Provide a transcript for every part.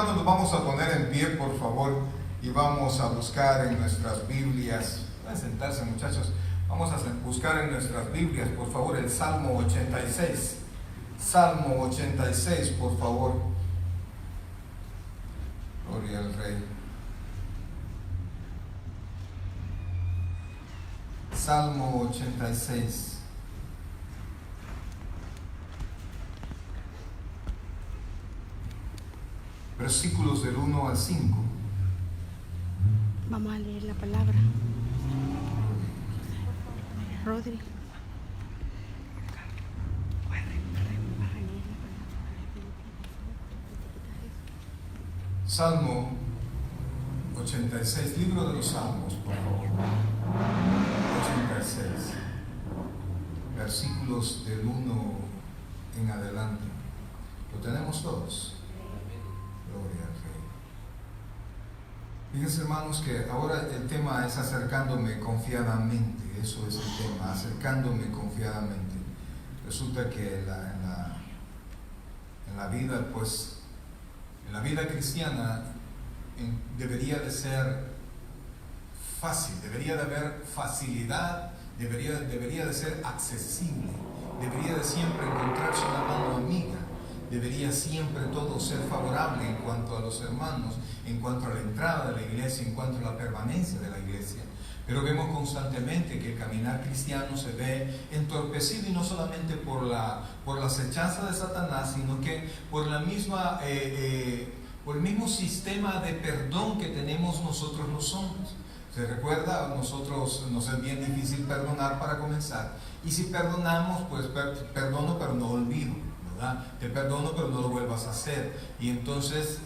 hermanos, nos vamos a poner en pie, por favor, y vamos a buscar en nuestras Biblias. Pueden sentarse, muchachos. Vamos a buscar en nuestras Biblias, por favor, el Salmo 86. Salmo 86, por favor. Gloria al Rey. Salmo 86. Versículos del 1 al 5. Vamos a leer la palabra. Rodri. Salmo 86, libro de los Salmos, por favor. 86, versículos del 1 en adelante. ¿Lo tenemos todos? Gloria al Rey. Fíjense, hermanos, que ahora el tema es acercándome confiadamente. Eso es el tema, acercándome confiadamente. Resulta que en la vida, pues, en la vida cristiana debería de ser fácil, debería de haber facilidad, debería de ser accesible, debería de siempre encontrarse una mano amiga, debería siempre todo ser favorable en cuanto a los hermanos, en cuanto a la entrada de la iglesia, en cuanto a la permanencia de la iglesia. Pero vemos constantemente que el caminar cristiano se ve entorpecido, y no solamente por la acechanza de Satanás, sino que por la misma por el mismo sistema de perdón que tenemos nosotros los hombres. Se recuerda, a nosotros nos es bien difícil perdonar para comenzar, y si perdonamos, pues perdono pero no olvido, ¿verdad? Te perdono pero no lo vuelvas a hacer. Y entonces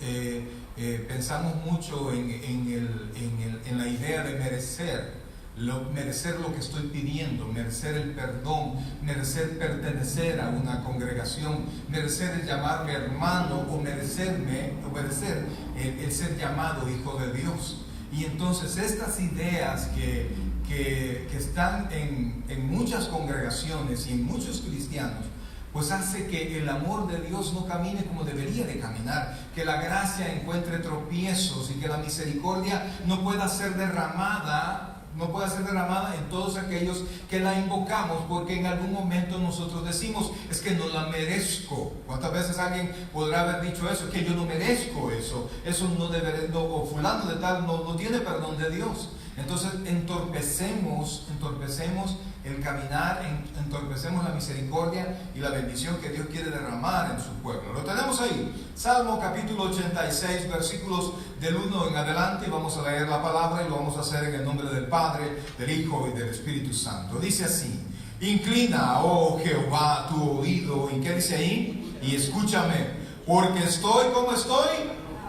pensamos mucho en la idea de merecer lo que estoy pidiendo, merecer el perdón, merecer pertenecer a una congregación, merecer el llamarme hermano, o obedecer el ser llamado hijo de Dios. Y entonces estas ideas que están en muchas congregaciones y en muchos cristianos, pues hace que el amor de Dios no camine como debería de caminar, que la gracia encuentre tropiezos y que la misericordia no pueda ser derramada en todos aquellos que la invocamos, porque en algún momento nosotros decimos, es que no la merezco. ¿Cuántas veces alguien podrá haber dicho eso? Que yo no merezco eso no debe, no, o fulano de tal no tiene perdón de Dios. Entonces entorpecemos el caminar, entorpecemos la misericordia y la bendición que Dios quiere derramar en su pueblo. Lo tenemos ahí, Salmo capítulo 86, versículos del 1 en adelante, y vamos a leer la palabra, y lo vamos a hacer en el nombre del Padre, del Hijo y del Espíritu Santo. Dice así: inclina, oh Jehová, tu oído, ¿y qué dice ahí? Y escúchame, porque estoy, ¿cómo estoy?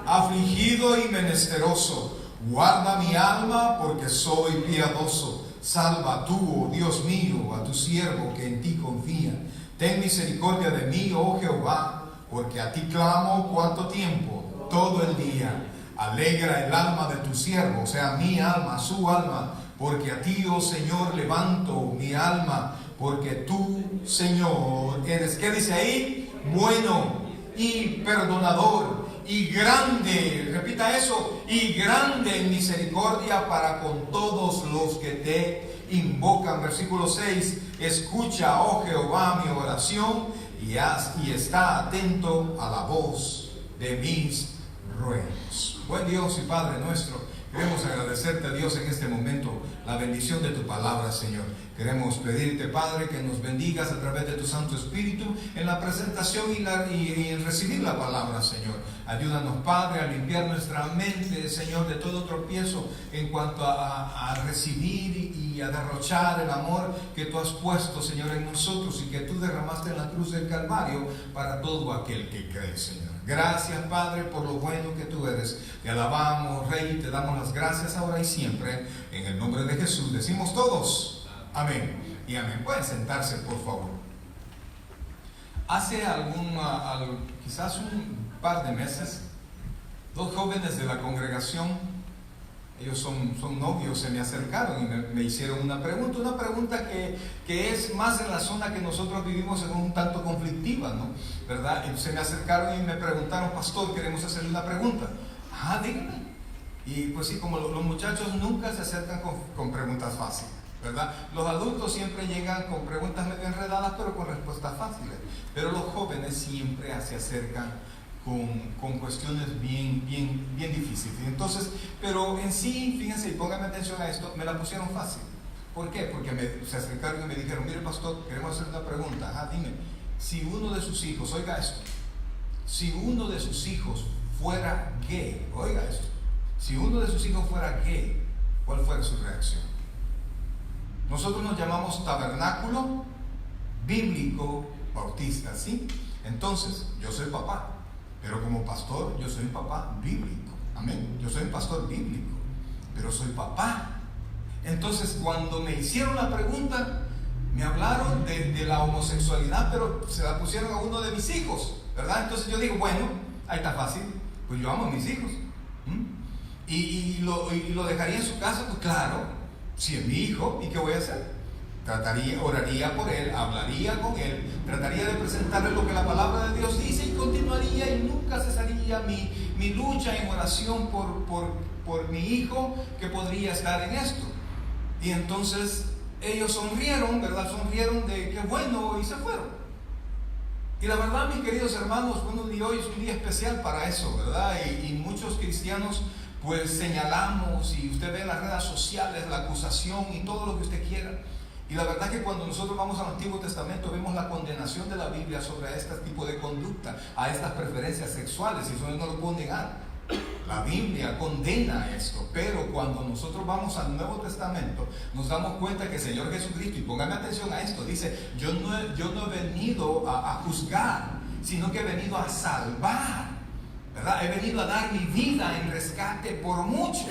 Afligido y menesteroso. Guarda mi alma, porque soy piadoso. Salva tú, oh Dios mío, a tu siervo que en ti confía. Ten misericordia de mí, oh Jehová, porque a ti clamo. ¿Cuánto tiempo? Todo el día. Alegra el alma de tu siervo, o sea, mi alma, su alma, porque a ti, oh Señor, levanto mi alma, porque tú, Señor, eres, ¿qué dice ahí? Bueno y perdonador, y grande, repita eso, y grande en misericordia para con todos los que te invocan. Versículo 6, escucha, oh Jehová, mi oración, y está atento a la voz de mis ruegos. Buen Dios y Padre nuestro, queremos agradecerte, Dios, en este momento la bendición de tu palabra, Señor. Queremos pedirte, Padre, que nos bendigas a través de tu Santo Espíritu en la presentación y en recibir la palabra, Señor. Ayúdanos, Padre, a limpiar nuestra mente, Señor, de todo tropiezo en cuanto a recibir y a derrochar el amor que tú has puesto, Señor, en nosotros, y que tú derramaste en la cruz del Calvario para todo aquel que cree, Señor. Gracias, Padre, por lo bueno que tú eres. Te alabamos, Rey, te damos las gracias ahora y siempre. En el nombre de Jesús decimos todos amén y amén. Pueden sentarse, por favor. Hace quizás un par de meses, dos jóvenes de la congregación ellos son novios, se me acercaron y me hicieron una pregunta que es más en la zona que nosotros vivimos, en un tanto conflictiva, ¿no? ¿Verdad? Y se me acercaron y me preguntaron: pastor, queremos hacerle una pregunta. Dígame. Y pues sí, como los muchachos nunca se acercan con preguntas fáciles, ¿verdad? Los adultos siempre llegan con preguntas medio enredadas, pero con respuestas fáciles. Pero los jóvenes siempre se acercan con cuestiones bien difíciles. Entonces, pero en sí, fíjense y pónganme atención a esto, me la pusieron fácil. ¿Por qué? Porque se acercaron y me dijeron: mire, pastor, queremos hacer una pregunta. Dime, si uno de sus hijos, oiga esto, si uno de sus hijos fuera gay, oiga esto, si uno de sus hijos fuera gay, ¿cuál fuera su reacción? Nosotros nos llamamos Tabernáculo Bíblico Bautista, ¿sí? Entonces, yo soy papá, pero como pastor, yo soy un papá bíblico. Amén. Yo soy un pastor bíblico, pero soy papá. Entonces, cuando me hicieron la pregunta, me hablaron de la homosexualidad, pero se la pusieron a uno de mis hijos, ¿verdad? Entonces yo digo: bueno, ahí está fácil, pues yo amo a mis hijos. Y lo dejaría en su casa. Pues claro, si es mi hijo, ¿y qué voy a hacer? Oraría por él, hablaría con él, trataría de presentarle lo que la palabra de Dios dice, y continuaría y nunca cesaría mi lucha en oración por mi hijo que podría estar en esto. Y entonces ellos sonrieron, ¿verdad? Sonrieron de qué bueno, y se fueron. Y la verdad, mis queridos hermanos, bueno, y hoy es un día especial para eso, ¿verdad? Y muchos cristianos pues señalamos, y usted ve en las redes sociales la acusación y todo lo que usted quiera. Y la verdad que cuando nosotros vamos al Antiguo Testamento vemos la condenación de la Biblia sobre este tipo de conducta, a estas preferencias sexuales, y eso no lo puedo negar. La Biblia condena esto, pero cuando nosotros vamos al Nuevo Testamento nos damos cuenta que el Señor Jesucristo, y pónganme atención a esto, dice: yo no he venido a juzgar, sino que he venido a salvar, ¿verdad? He venido a dar mi vida en rescate por muchos.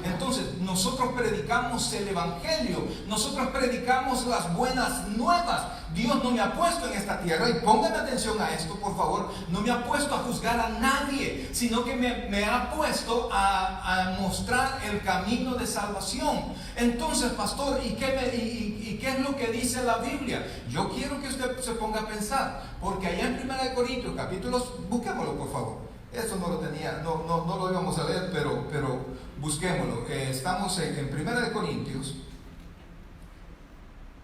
Entonces, nosotros predicamos el Evangelio, nosotros predicamos las buenas nuevas. Dios no me ha puesto en esta tierra, y pónganme atención a esto, por favor, no me ha puesto a juzgar a nadie, sino que me ha puesto a mostrar el camino de salvación. Entonces, pastor, ¿y qué es lo que dice la Biblia? Yo quiero que usted se ponga a pensar, porque allá en 1 Corintios, capítulos, busquémoslo por favor. Eso no lo tenía, no lo íbamos a leer, pero busquémoslo. Estamos en 1 Corintios.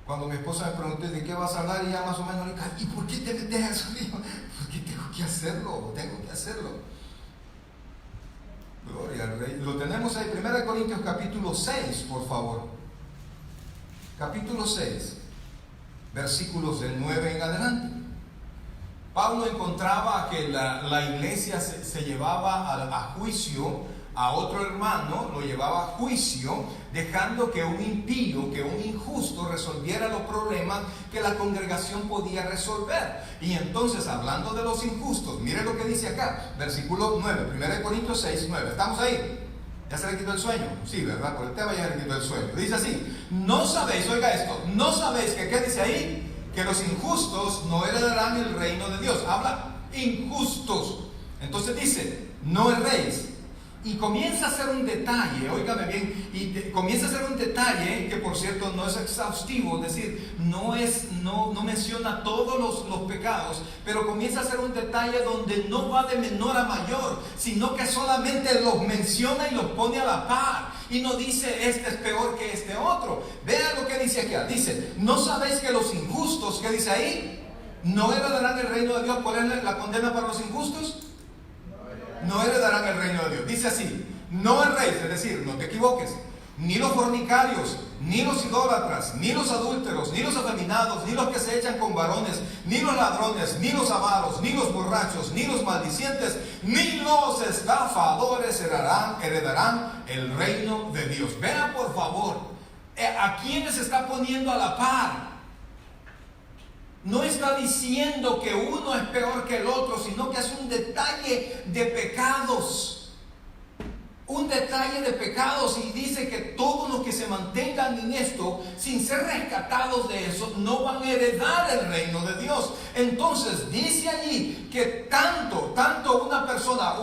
Cuando mi esposa me preguntó de qué vas a hablar, y ya más o menos le dije: ¿y por qué te metes a eso? Digo: porque tengo que hacerlo. Gloria al Rey. Lo tenemos ahí, 1 Corintios capítulo 6, por favor. Capítulo 6, versículos del 9 en adelante. Pablo encontraba que la iglesia se llevaba a juicio a otro hermano, lo llevaba a juicio, dejando que un impío, que un injusto resolviera los problemas que la congregación podía resolver. Y entonces, hablando de los injustos, mire lo que dice acá, versículo 9, 1 Corintios 6, 9. ¿Estamos ahí? ¿Ya se le quitó el sueño? Sí, ¿verdad? Por el tema ya le quitó el sueño. Dice así: no sabéis, oiga esto, no sabéis que, ¿qué dice ahí? Que los injustos no heredarán el reino de Dios. Habla injustos. Entonces dice: no erréis. Y comienza a hacer un detalle, óigame bien, comienza a hacer un detalle que, por cierto, no es exhaustivo, es decir, no menciona todos los pecados, pero comienza a hacer un detalle donde no va de menor a mayor, sino que solamente los menciona y los pone a la par, y no dice este es peor que este otro. Vean lo que dice aquí, dice: ¿no sabéis que los injustos, qué dice ahí? ¿No heredarán el reino de Dios? ¿Cuál es la condena para los injustos? No heredarán el reino de Dios. Dice así: no erréis, es decir, no te equivoques, ni los fornicarios, ni los idólatras, ni los adúlteros, ni los afeminados, ni los que se echan con varones, ni los ladrones, ni los avaros, ni los borrachos, ni los maldicientes, ni los estafadores heredarán el reino de Dios. Vean por favor, ¿a quiénes está poniendo a la par? No está diciendo que uno es peor que el otro, sino que es un detalle de pecados. un detalle de pecados y dice que todos los que se mantengan en esto, sin ser rescatados de eso, no van a heredar el reino de Dios. Entonces dice allí que tanto una persona,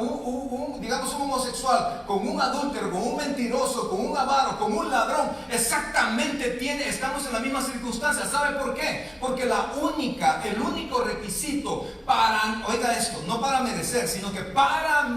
digamos un homosexual, con un adúltero, con un mentiroso, con un avaro, con un ladrón, exactamente estamos en la misma circunstancia. ¿Sabe por qué? Porque el único requisito para, oiga esto, no para merecer, sino que para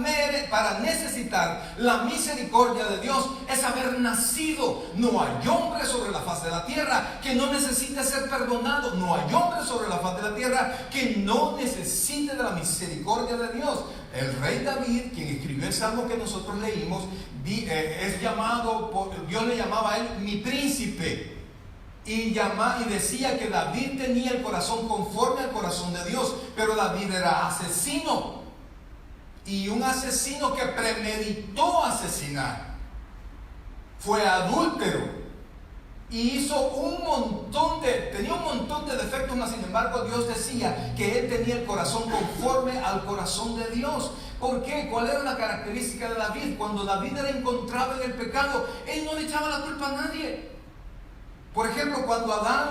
necesitar la misericordia de Dios es haber nacido. No hay hombre sobre la faz de la tierra que no necesite ser perdonado. No hay hombre sobre la faz de la tierra que no necesite de la misericordia de Dios. El rey David, quien escribió el salmo que nosotros leímos, es llamado, Dios le llamaba a él mi príncipe. Y decía que David tenía el corazón conforme al corazón de Dios, pero David era asesino. Y un asesino que premeditó asesinar. Fue adúltero. Y hizo tenía un montón de defectos, mas sin embargo Dios decía que él tenía el corazón conforme al corazón de Dios. ¿Por qué? ¿Cuál era la característica de David? Cuando David era encontrado en el pecado, él no le echaba la culpa a nadie. Por ejemplo, cuando a Adán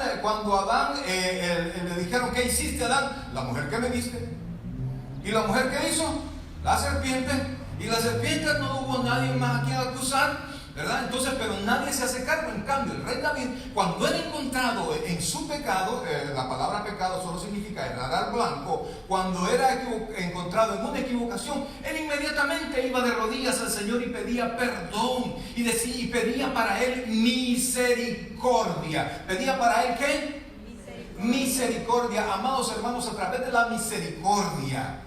le dijeron, ¿qué hiciste, Adán? La mujer que me diste. ¿Y la mujer qué hizo? La serpiente. Y la serpiente no hubo nadie más a quien acusar, ¿verdad? Entonces, pero nadie se hace cargo. En cambio, el rey David, cuando era encontrado en su pecado, la palabra pecado solo significa errar al blanco. Cuando era encontrado en una equivocación, él inmediatamente iba de rodillas al Señor y pedía perdón. Y pedía para él misericordia. ¿Pedía para él qué? Misericordia. Amados hermanos, a través de la misericordia,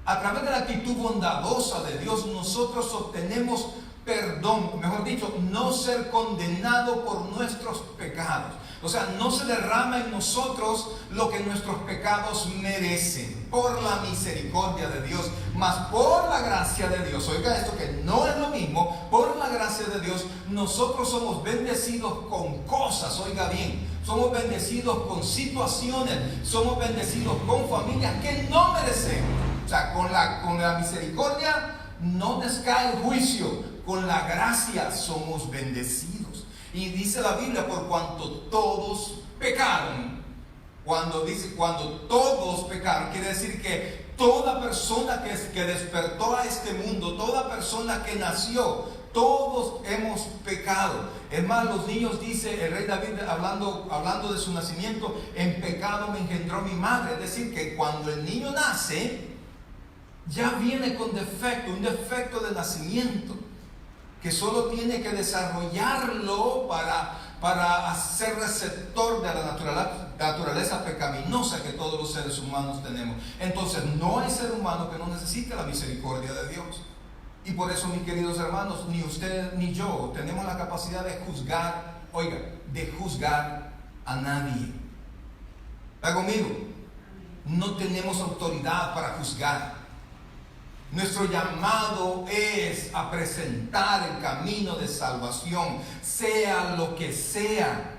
a través de la actitud bondadosa de Dios, nosotros obtenemos perdón, mejor dicho, no ser condenado por nuestros pecados. O sea, no se derrama en nosotros lo que nuestros pecados merecen, por la misericordia de Dios, mas por la gracia de Dios. Oiga esto, que no es lo mismo. Por la gracia de Dios nosotros somos bendecidos con cosas, oiga bien, somos bendecidos con situaciones, somos bendecidos con familias que no merecemos. O sea, con la misericordia no nos cae el juicio, con la gracia somos bendecidos. Y dice la Biblia, por cuanto todos pecaron. Cuando todos pecaron, quiere decir que toda persona que despertó a este mundo, toda persona que nació, todos hemos pecado. Es más, los niños, dice el rey David, hablando de su nacimiento, en pecado me engendró mi madre. Es decir, que cuando el niño nace, ya viene con defecto, un defecto de nacimiento, que solo tiene que desarrollarlo para ser receptor de la naturaleza pecaminosa que todos los seres humanos tenemos. Entonces, no hay ser humano que no necesite la misericordia de Dios. Y por eso, mis queridos hermanos, ni usted ni yo tenemos la capacidad de juzgar, de juzgar a nadie. ¿Está conmigo? No tenemos autoridad para juzgar. Nuestro llamado es a presentar el camino de salvación, sea lo que sea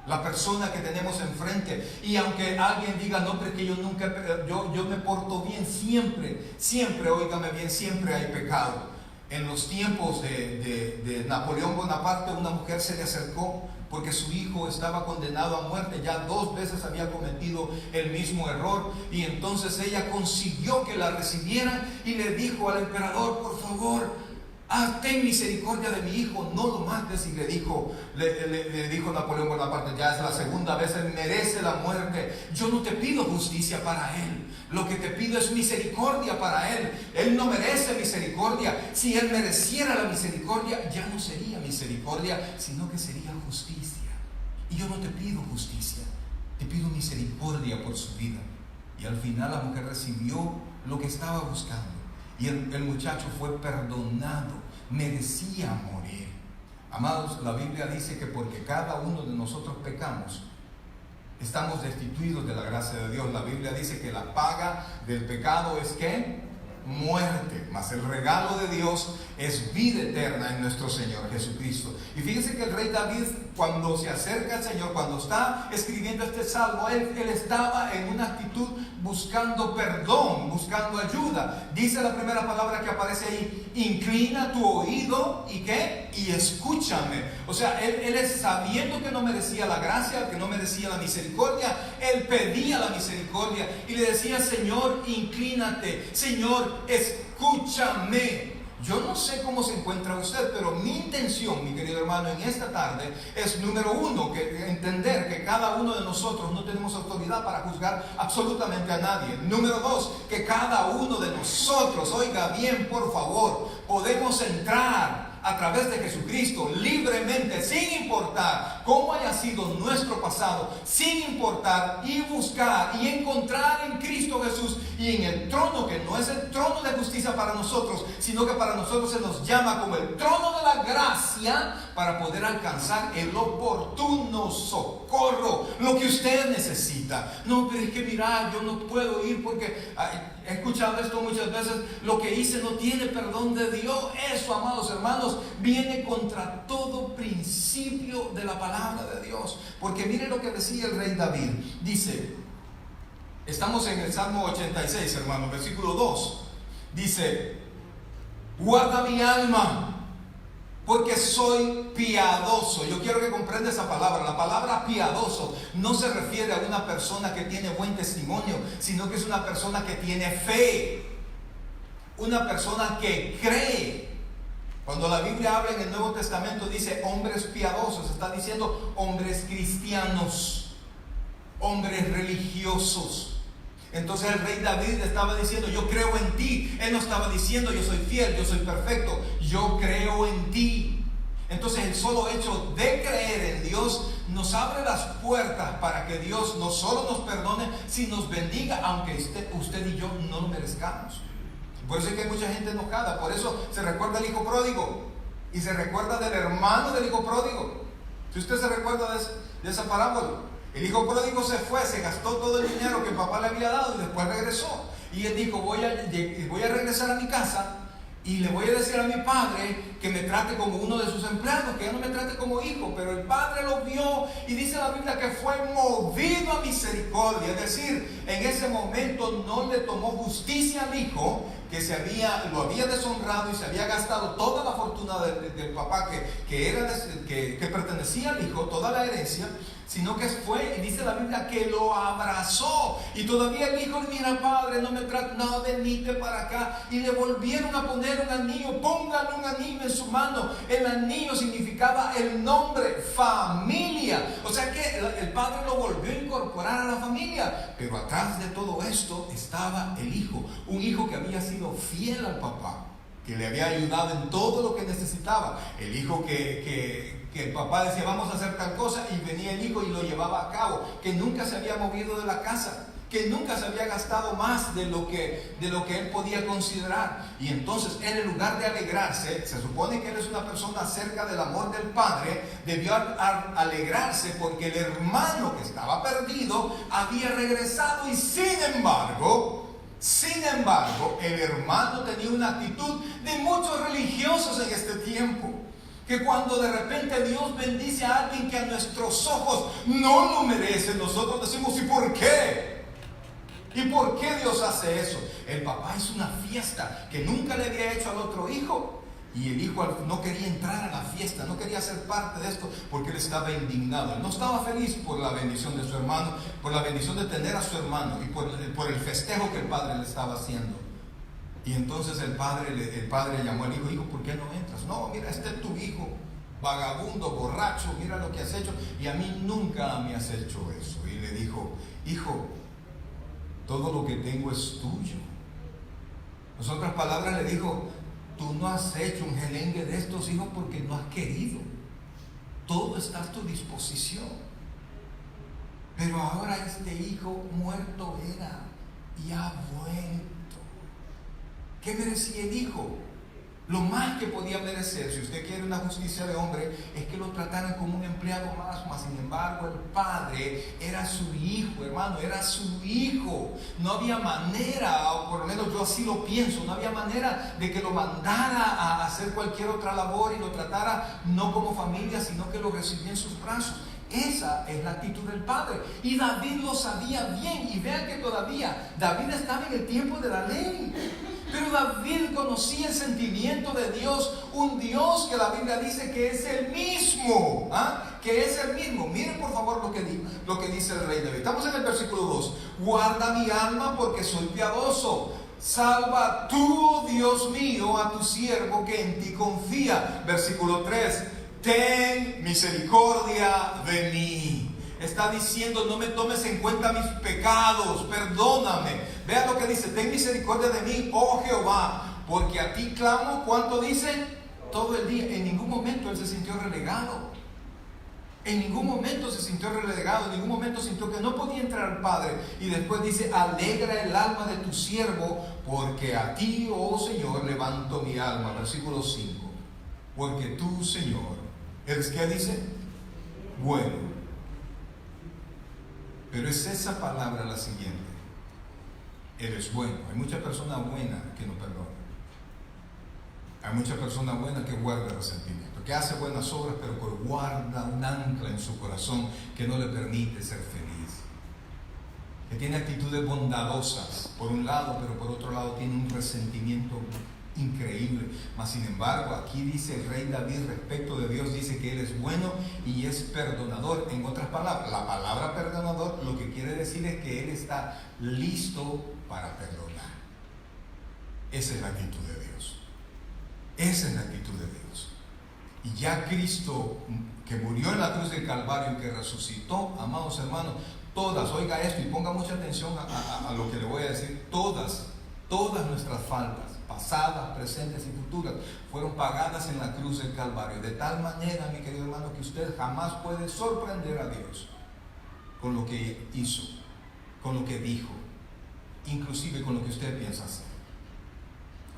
la persona que tenemos enfrente. Y aunque alguien diga, no, pero que yo me porto bien, siempre, óigame bien, siempre hay pecado. En los tiempos de Napoleón Bonaparte, una mujer se le acercó porque su hijo estaba condenado a muerte, ya 2 veces había cometido el mismo error, y entonces ella consiguió que la recibieran y le dijo al emperador, por favor, ten misericordia de mi hijo, no lo mates. Y le dijo Napoleón Bonaparte, ya es la 2ª vez, él merece la muerte, yo no te pido justicia para él, lo que te pido es misericordia para él. Él no merece misericordia. Si él mereciera la misericordia, ya no sería misericordia, sino que sería justicia. Y yo no te pido justicia, te pido misericordia por su vida. Y al final la mujer recibió lo que estaba buscando, y el muchacho fue perdonado, merecía morir. Amados, la Biblia dice que porque cada uno de nosotros pecamos, estamos destituidos de la gracia de Dios. La Biblia dice que la paga del pecado es ¿qué? muerte, mas el regalo de Dios es vida eterna en nuestro Señor Jesucristo. Y fíjense que el rey David, cuando se acerca al Señor, cuando está escribiendo este salmo, él estaba en una actitud buscando perdón, buscando ayuda. Dice la primera palabra que aparece ahí: inclina tu oído y ¿qué? Y escúchame. O sea, él es sabiendo que no merecía la gracia, que no merecía la misericordia, él pedía la misericordia y le decía: Señor, inclínate, Señor, escúchame. Yo no sé cómo se encuentra usted, pero mi intención, mi querido hermano, en esta tarde es, número uno, que entender que cada uno de nosotros no tenemos autoridad para juzgar absolutamente a nadie. Número dos, que cada uno de nosotros, oiga bien, por favor, podemos entrar a través de Jesucristo libremente, sin importar cómo haya sido nuestro pasado, sin importar, y buscar y encontrar en Cristo Jesús y en el trono, que no es el trono de justicia para nosotros, sino que para nosotros se nos llama como el trono de la gracia, para poder alcanzar el oportuno socorro, lo que usted necesita. No, pero es que mira, yo no puedo ir porque he escuchado esto muchas veces: lo que hice no tiene perdón de Dios. Eso, amados hermanos, viene contra todo principio de la palabra de Dios. Porque mire lo que decía el rey David. Dice, estamos en el Salmo 86, hermano, versículo 2. Dice: guarda mi alma, porque soy piadoso. Yo quiero que comprenda esa palabra. La palabra piadoso no se refiere a una persona que tiene buen testimonio, sino que es una persona que tiene fe, una persona que cree. Cuando la Biblia habla en el Nuevo Testamento, dice hombres piadosos, está diciendo hombres cristianos, hombres religiosos. Entonces el rey David estaba diciendo: yo creo en ti. Él no estaba diciendo: yo soy fiel, yo soy perfecto. Yo creo en ti. Entonces el solo hecho de creer en Dios nos abre las puertas para que Dios no solo nos perdone, sino nos bendiga, aunque usted y yo no lo merezcamos. Por eso es que hay mucha gente enojada. Por eso se recuerda el hijo pródigo y se recuerda del hermano del hijo pródigo. Si usted se recuerda de esa parábola, el hijo pródigo se fue, se gastó todo el dinero que el papá le había dado y después regresó. Y él dijo: voy a regresar a mi casa y le voy a decir a mi padre que me trate como uno de sus empleados, que ya no me trate como hijo. Pero el padre lo vio y dice la Biblia que fue movido a misericordia. Es decir, en ese momento no le tomó justicia al hijo, que lo había deshonrado y se había gastado toda la fortuna del papá que pertenecía al hijo, toda la herencia, sino que fue, y dice la Biblia, que lo abrazó. Y todavía el hijo: mira, padre, no me trata, no, venite para acá. Y le volvieron a poner un anillo. Póngale un anillo en su mano. El anillo significaba el nombre, familia. O sea que el padre lo volvió a incorporar a la familia. Pero atrás de todo esto estaba el hijo, un hijo que había sido fiel al papá, que le había ayudado en todo lo que necesitaba. El hijo que el papá decía: vamos a hacer tal cosa, y venía el hijo y lo llevaba a cabo, que nunca se había movido de la casa, que nunca se había gastado más de lo que él podía considerar. Y entonces él, en lugar de alegrarse, se supone que él es una persona cerca del amor del padre, debió alegrarse porque el hermano que estaba perdido había regresado. Y sin embargo, el hermano tenía una actitud de muchos religiosos en este tiempo, que cuando de repente Dios bendice a alguien que a nuestros ojos no lo merece, nosotros decimos: ¿y por qué? ¿Y por qué Dios hace eso? El papá hizo una fiesta que nunca le había hecho al otro hijo, y el hijo no quería entrar a la fiesta, no quería ser parte de esto, porque él estaba indignado. Él no estaba feliz por la bendición de su hermano, por la bendición de tener a su hermano, y por el festejo que el padre le estaba haciendo. Y entonces el padre llamó al hijo: hijo, ¿por qué no entras? No, mira, este es tu hijo, vagabundo, borracho, mira lo que has hecho, y a mí nunca me has hecho eso. Y le dijo: hijo, todo lo que tengo es tuyo. En otras palabras le dijo: tú no has hecho un gelengue de estos hijos porque no has querido. Todo está a tu disposición. Pero ahora este hijo muerto era y ha vuelto. ¿Qué merecía el hijo? Lo más que podía merecer, si usted quiere una justicia de hombre, es que lo trataran como un empleado más. Mas sin embargo, el padre era su hijo, hermano, era su hijo. No había manera, o por lo menos yo así lo pienso, no había manera de que lo mandara a hacer cualquier otra labor y lo tratara no como familia, sino que lo recibía en sus brazos. Esa es la actitud del padre. Y David lo sabía bien. Y vean que todavía David estaba en el tiempo de la ley. Pero David conocía el sentimiento de Dios, un Dios que la Biblia dice que es el mismo, que es el mismo. Miren por favor lo que dice el rey David. Estamos en el versículo 2. Guarda mi alma porque soy piadoso. Salva tú, oh Dios mío, a tu siervo que en ti confía. Versículo 3. Ten misericordia de mí. Está diciendo, no me tomes en cuenta mis pecados, perdóname. Vean lo que dice, ten misericordia de mí, oh Jehová, porque a ti clamo. ¿Cuánto dice? Todo el día. En ningún momento él se sintió relegado. En ningún momento se sintió relegado, en ningún momento sintió que no podía entrar al Padre. Y después dice, alegra el alma de tu siervo, porque a ti, oh Señor, levanto mi alma. Versículo 5. Porque tú, Señor, ¿eres qué dice? Bueno. Pero es esa palabra la siguiente. Eres bueno. Hay mucha persona buena que no perdona. Hay mucha persona buena que guarda resentimiento, que hace buenas obras, pero que guarda un ancla en su corazón que no le permite ser feliz. Que tiene actitudes bondadosas, por un lado, pero por otro lado tiene un resentimiento increíble. Mas sin embargo, aquí dice el rey David respecto de Dios, dice que Él es bueno y es perdonador. En otras palabras, la palabra perdonador lo que quiere decir es que Él está listo para perdonar. Esa es la actitud de Dios. Esa es la actitud de Dios. Y ya Cristo, que murió en la cruz del Calvario y que resucitó, amados hermanos, todas, oiga esto y ponga mucha atención a lo que le voy a decir, todas nuestras faltas, pasadas, presentes y futuras, fueron pagadas en la cruz del Calvario. De tal manera, mi querido hermano, que usted jamás puede sorprender a Dios con lo que hizo, con lo que dijo, inclusive con lo que usted piensa hacer.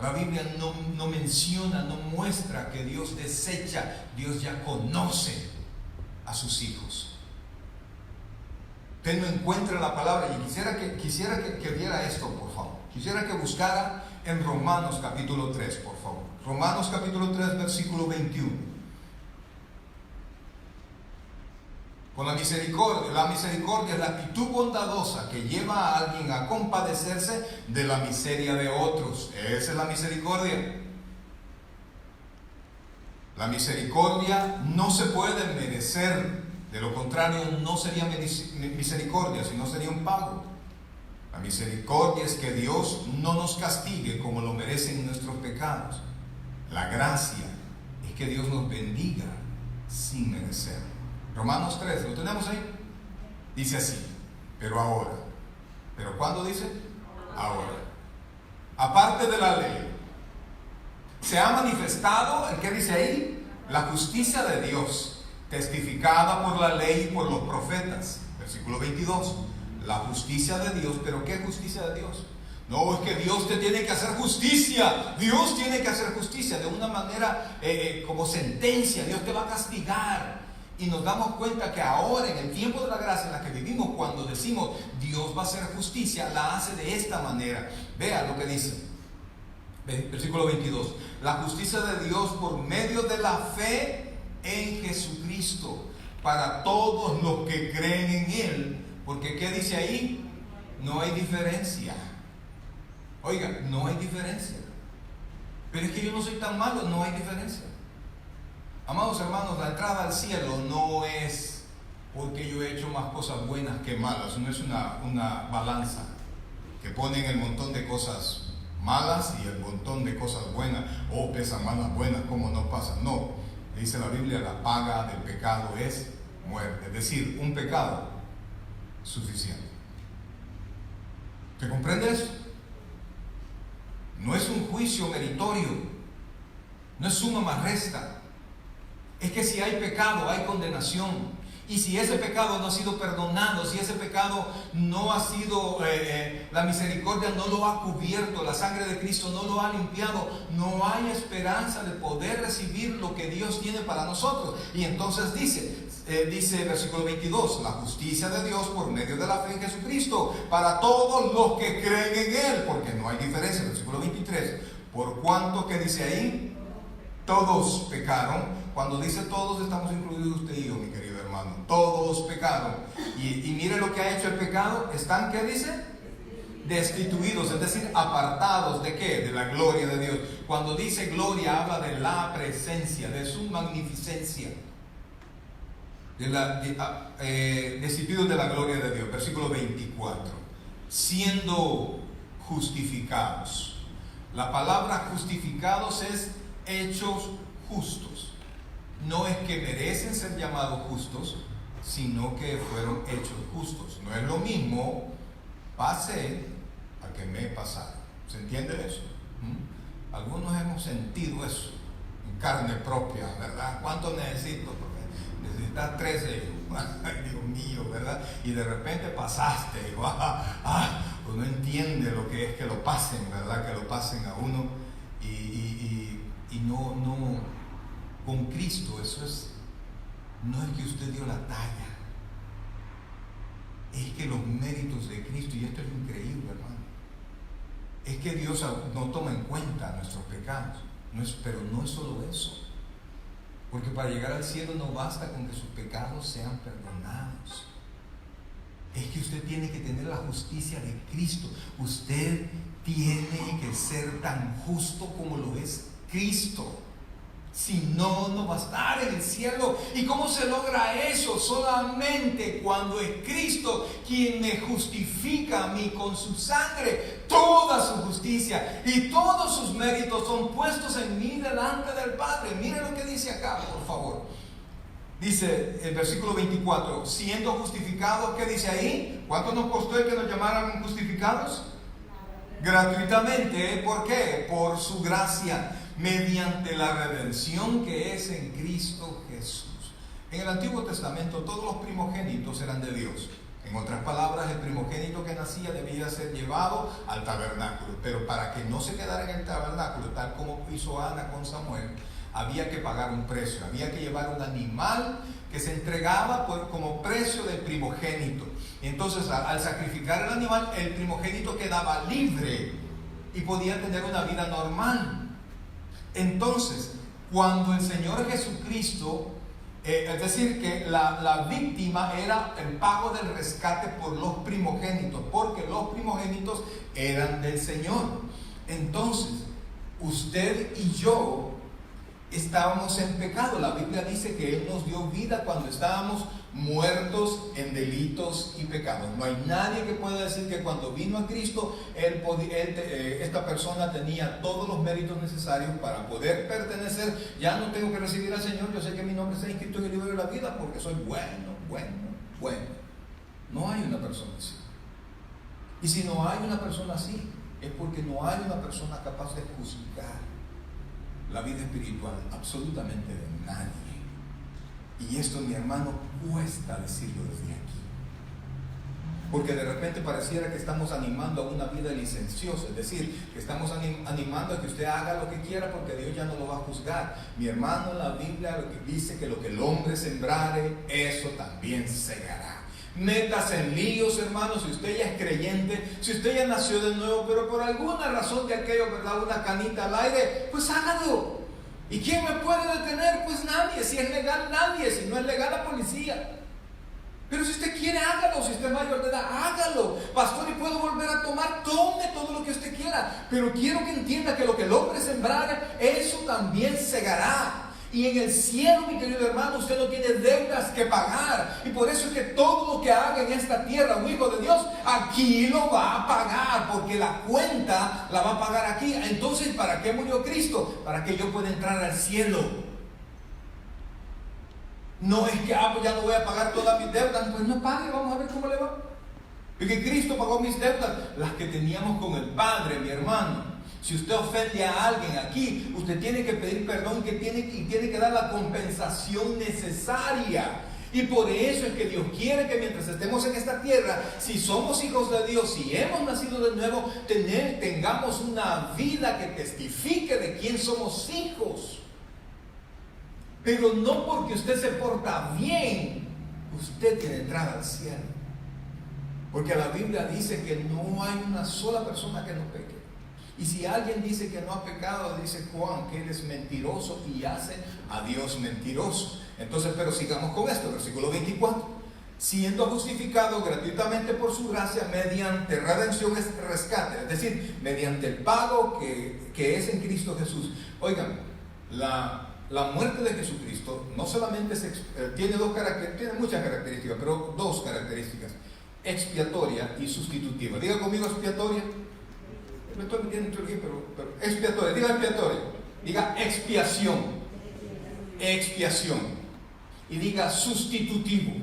La Biblia no menciona, no muestra que Dios desecha. Dios ya conoce a sus hijos. Usted no encuentra la palabra, y quisiera que viera esto, por favor. Quisiera que buscara en Romanos capítulo 3, por favor. Romanos capítulo 3, versículo 21. Con la misericordia es la actitud bondadosa que lleva a alguien a compadecerse de la miseria de otros. Esa es la misericordia. La misericordia no se puede merecer. De lo contrario, no sería misericordia, sino sería un pago. La misericordia es que Dios no nos castigue como lo merecen nuestros pecados. La gracia es que Dios nos bendiga sin merecer. Romanos 3, ¿lo tenemos ahí? Dice así, pero ahora. ¿Pero cuándo dice? Ahora. Aparte de la ley, se ha manifestado, ¿el qué dice ahí? La justicia de Dios, testificada por la ley y por los profetas. Versículo 22. La justicia de Dios, ¿pero qué justicia de Dios? No, es que Dios te tiene que hacer justicia. Dios tiene que hacer justicia de una manera como sentencia. Dios te va a castigar. Y nos damos cuenta que ahora, en el tiempo de la gracia en la que vivimos, cuando decimos Dios va a hacer justicia, la hace de esta manera. Vea lo que dice, versículo 22. La justicia de Dios por medio de la fe en Jesucristo, para todos los que creen en Él. Porque ¿qué dice ahí? No hay diferencia. Oiga, no hay diferencia. Pero es que yo no soy tan malo, no hay diferencia. Amados hermanos, la entrada al cielo no es porque yo he hecho más cosas buenas que malas. No es una balanza que ponen el montón de cosas malas y el montón de cosas buenas. Oh, pesan más las buenas, ¿cómo no pasa? No, dice la Biblia, la paga del pecado es muerte. Es decir, un pecado suficiente. ¿Te comprendes? No es un juicio meritorio, no es suma más resta. Es que si hay pecado, hay condenación. Y si ese pecado no ha sido perdonado, si ese pecado no ha sido, la misericordia no lo ha cubierto, la sangre de Cristo no lo ha limpiado, no hay esperanza de poder recibir lo que Dios tiene para nosotros. Y entonces dice versículo 22, la justicia de Dios por medio de la fe en Jesucristo, para todos los que creen en Él, porque no hay diferencia. Versículo 23, por cuanto, que dice ahí, todos pecaron. Cuando dice todos, estamos incluidos usted y yo, mi querido hermano. Todos pecaron. Y mire lo que ha hecho el pecado. Están, ¿qué dice? Destituidos, es decir, apartados. ¿De qué? De la gloria de Dios. Cuando dice gloria, habla de la presencia, de su magnificencia. Destituidos de la gloria de Dios. Versículo 24. Siendo justificados. La palabra justificados es hechos justos. No es que merecen ser llamados justos, sino que fueron hechos justos. No es lo mismo pasé a que me pasaron. ¿Se entiende eso? Algunos hemos sentido eso en carne propia, ¿verdad? ¿Cuánto necesito? Porque necesitas 13. Ay, Dios mío, ¿verdad? Y de repente pasaste. Uno entiende lo que es que lo pasen, ¿verdad? Que lo pasen a uno. Y no, con Cristo, eso es, no es que usted dio la talla, es que los méritos de Cristo, y esto es increíble, hermano, es que Dios no toma en cuenta nuestros pecados, pero no es solo eso, porque para llegar al cielo no basta con que sus pecados sean perdonados, es que usted tiene que tener la justicia de Cristo. Usted tiene que ser tan justo como lo es Cristo. Si no, no va a estar en el cielo. ¿Y cómo se logra eso? Solamente cuando es Cristo quien me justifica a mí con su sangre. Toda su justicia y todos sus méritos son puestos en mí delante del Padre. Mire lo que dice acá, por favor. Dice el versículo 24, siendo justificados, ¿qué dice ahí? ¿Cuánto nos costó el que nos llamaran justificados? Gratuitamente. ¿Por qué? Por su gracia, mediante la redención que es en Cristo Jesús. En el Antiguo Testamento todos los primogénitos eran de Dios. En otras palabras, el primogénito que nacía debía ser llevado al tabernáculo, pero para que no se quedara en el tabernáculo, tal como hizo Ana con Samuel, había que pagar un precio, había que llevar un animal que se entregaba como precio del primogénito. Entonces, al sacrificar el animal, el primogénito quedaba libre y podía tener una vida normal. Entonces, cuando el Señor Jesucristo, es decir, que la víctima era el pago del rescate por los primogénitos, porque los primogénitos eran del Señor. Entonces, usted y yo estábamos en pecado. La Biblia dice que Él nos dio vida cuando estábamos muertos en delitos y pecados. No hay nadie que pueda decir que cuando vino a Cristo, esta persona tenía todos los méritos necesarios para poder pertenecer. Ya no tengo que recibir al Señor, yo sé que mi nombre está inscrito en el libro de la vida porque soy bueno. No hay una persona así. Y si no hay una persona así, es porque no hay una persona capaz de juzgar la vida espiritual absolutamente de nadie. Y esto, mi hermano, cuesta decirlo desde aquí, porque de repente pareciera que estamos animando a una vida licenciosa, es decir, que estamos animando a que usted haga lo que quiera porque Dios ya no lo va a juzgar. Mi hermano, la Biblia lo que dice que lo que el hombre sembrare, eso también segará. Métase en líos, hermanos. Si usted ya es creyente, si usted ya nació de nuevo, pero por alguna razón de aquello, ¿verdad?, una canita al aire, pues hágalo. ¿Y quién me puede detener? Pues nadie. Si es legal, nadie. Si no es legal, la policía. Pero si usted quiere, hágalo. Si usted es mayor de edad, hágalo. Pastor, ¿y puedo volver a tomar? Tome todo lo que usted quiera. Pero quiero que entienda que lo que el hombre sembrare, eso también segará. Y en el cielo, mi querido hermano, usted no tiene deudas que pagar. Y por eso es que todo lo que haga en esta tierra un hijo de Dios, aquí lo va a pagar, porque la cuenta la va a pagar aquí. Entonces, ¿para qué murió Cristo? Para que yo pueda entrar al cielo. No es que pues ya no voy a pagar todas mis deudas. Pues no pague, vamos a ver cómo le va. Porque Cristo pagó mis deudas, las que teníamos con el Padre, mi hermano. Si usted ofende a alguien aquí, usted tiene que pedir perdón y tiene que dar la compensación necesaria. Y por eso es que Dios quiere que mientras estemos en esta tierra, si somos hijos de Dios, si hemos nacido de nuevo, tengamos una vida que testifique de quién somos hijos. Pero no porque usted se porta bien, usted tiene entrada al cielo. Porque la Biblia dice que no hay una sola persona que no peque. Y si alguien dice que no ha pecado, dice Juan que él es mentiroso y hace a Dios mentiroso. Entonces, pero sigamos con esto, versículo 24. Siendo justificado gratuitamente por su gracia mediante redención, es rescate, es decir, mediante el pago que es en Cristo Jesús. Oigan, la muerte de Jesucristo no solamente tiene muchas características, pero dos características: expiatoria y sustitutiva. Diga conmigo expiatoria. Me estoy metiendo en teología, pero expiatoria. Diga expiatoria. Diga expiación. Expiación. Y diga sustitutivo.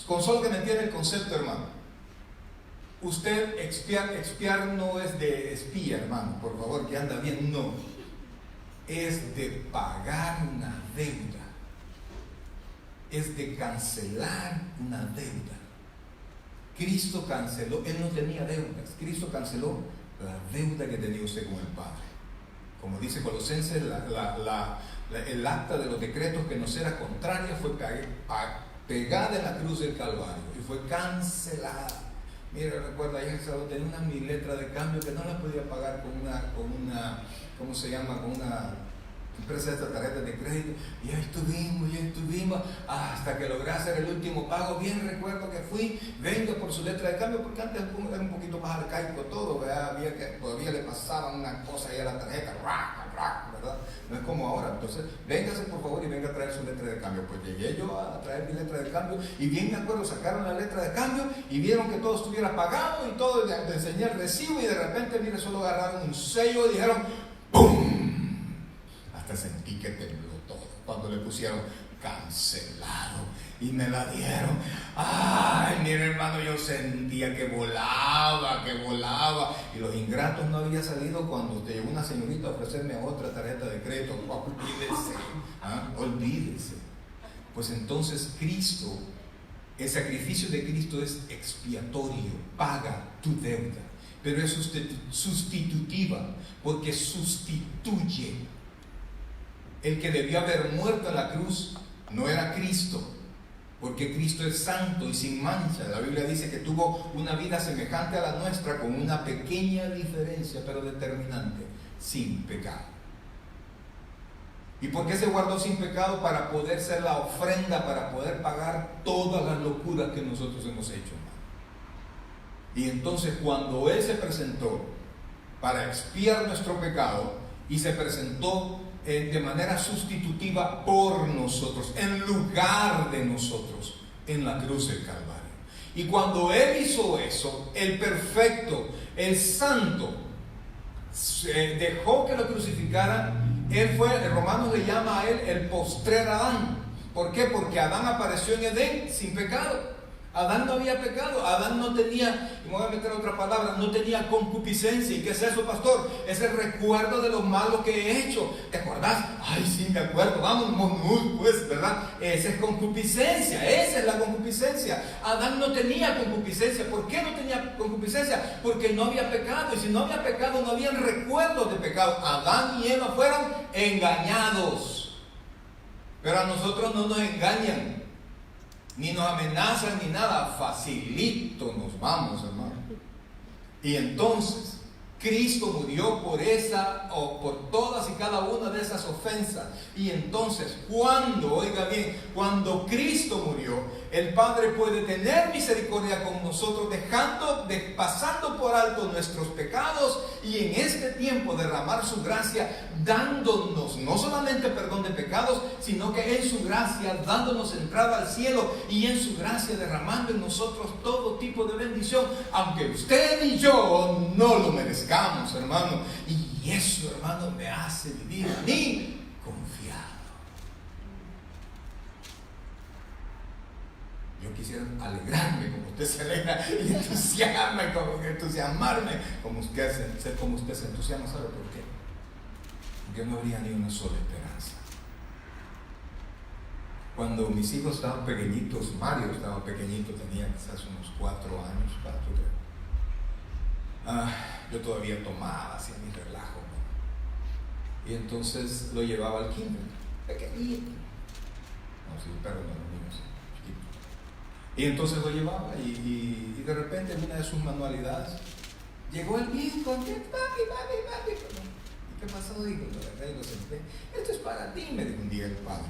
Con solo que me entienda el concepto, hermano. Usted expiar no es de espía, hermano, por favor, que anda bien, no. Es de pagar una deuda. Es de cancelar una deuda. Cristo canceló, Él no tenía deudas, Cristo canceló la deuda que tenía usted con el Padre. Como dice Colosenses, el acta de los decretos que nos era contraria fue pegada en la cruz del Calvario y fue cancelada. Mira, recuerda, ayer tenía una mi letra de cambio que no la podía pagar con una ¿cómo se llama? Con una empresa de esta tarjeta de crédito, y ya estuvimos hasta que logré hacer el último pago. Bien recuerdo que fui, venga por su letra de cambio, porque antes era un poquito más arcaico todo, ¿verdad? Había que todavía le pasaban una cosa ahí a la tarjeta, ¿verdad? No es como ahora. Entonces, véngase por favor y venga a traer su letra de cambio. Pues llegué yo a traer mi letra de cambio, y bien me acuerdo, sacaron la letra de cambio y vieron que todo estuviera pagado y todo, le enseñé el recibo, y de repente, mire, solo agarraron un sello y dijeron ¡pum! Hasta sentí que tembló todo cuando le pusieron cancelado y me la dieron. Ay, mire, hermano, yo sentía que volaba, y los ingratos no había salido cuando te llegó una señorita a ofrecerme otra tarjeta de crédito. Olvídese. Pues entonces Cristo, el sacrificio de Cristo es expiatorio, paga tu deuda, pero es sustitutiva, porque sustituye. El que debió haber muerto en la cruz no era Cristo, porque Cristo es santo y sin mancha. La Biblia dice que tuvo una vida semejante a la nuestra, con una pequeña diferencia, pero determinante: sin pecado. ¿Y por qué se guardó sin pecado? Para poder ser la ofrenda, para poder pagar todas las locuras que nosotros hemos hecho. Y entonces, cuando Él se presentó para expiar nuestro pecado, y se presentó de manera sustitutiva por nosotros, en lugar de nosotros, en la cruz del Calvario. Y cuando Él hizo eso, el perfecto, el santo, dejó que lo crucificaran. Él fue, Romanos le llama a Él el postrer Adán. ¿Por qué? Porque Adán apareció en Edén sin pecado. Adán no había pecado, Adán no tenía, y me voy a meter otra palabra, no tenía concupiscencia. ¿Y qué es eso, pastor? Es el recuerdo de lo malo que he hecho. ¿Te acordás? Ay, sí, me acuerdo, vamos, pues, ¿verdad? Esa es concupiscencia, esa es la concupiscencia. Adán no tenía concupiscencia. ¿Por qué no tenía concupiscencia? Porque no había pecado, y si no había pecado, no había recuerdos de pecado. Adán y Eva fueron engañados, pero a nosotros no nos engañan, ni nos amenazan, ni nada. Facilito nos vamos, hermano. Y entonces Cristo murió por esa, o por todas y cada una de esas ofensas. Y entonces, oiga bien, cuando Cristo murió, el Padre puede tener misericordia con nosotros, pasando por alto nuestros pecados, y en este tiempo derramar su gracia, dándonos no solamente perdón de pecados, sino que en su gracia dándonos entrada al cielo, y en su gracia derramando en nosotros todo tipo de bendición, aunque usted y yo no lo merezcamos, hermano. Y eso, hermano, me hace vivir a mí confiado. Yo quisiera alegrarme como usted se alegra, y entusiasmarme como usted se entusiasma. ¿Sabe por qué? Porque no habría ni una sola esperanza. Cuando mis hijos estaban pequeñitos, Mario estaba pequeñito, tenía quizás unos 4 años, 4 creo. Yo todavía tomaba, hacía mi relajo, ¿no? Y entonces lo llevaba al kinder, pequeñito. No, si el perro no lo mío, chiquito. Y entonces lo llevaba y de repente en una de sus manualidades llegó el bien contento, papi. ¿Y qué pasó? Digo, y lo senté. Esto es para ti, me dijo un día el padre.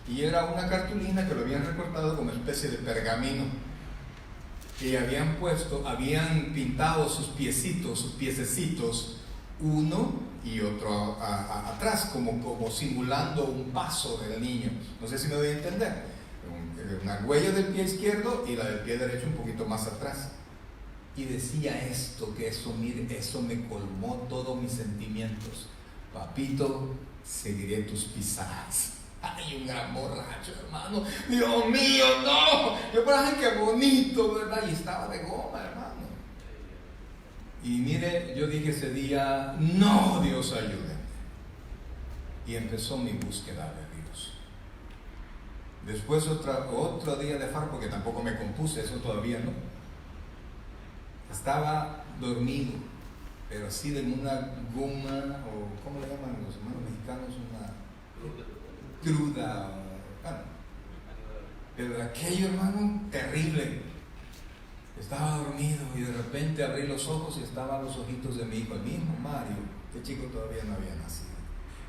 Y era una cartulina que lo habían recortado como especie de pergamino. Y habían pintado sus piececitos, uno y otro atrás, como simulando un paso del niño. No sé si me doy a entender. Una huella del pie izquierdo y la del pie derecho un poquito más atrás. Y decía esto, que eso me colmó todos mis sentimientos. Papito, seguiré tus pisadas. Ay, un gran borracho, hermano. Dios mío, no. Yo pensaba, qué bonito, ¿verdad? Y estaba de goma, hermano. Y mire, yo dije ese día, no, Dios, ayúdame. Y empezó mi búsqueda de Dios. Después otro día de farra, porque tampoco me compuse, eso todavía no. Estaba dormido, pero así de una goma, o ¿cómo le llaman los hermanos mexicanos? Una cruda, bueno, pero aquello, hermano, terrible. Estaba dormido y de repente abrí los ojos y estaban los ojitos de mi hijo, el mismo Mario, este chico todavía no había nacido,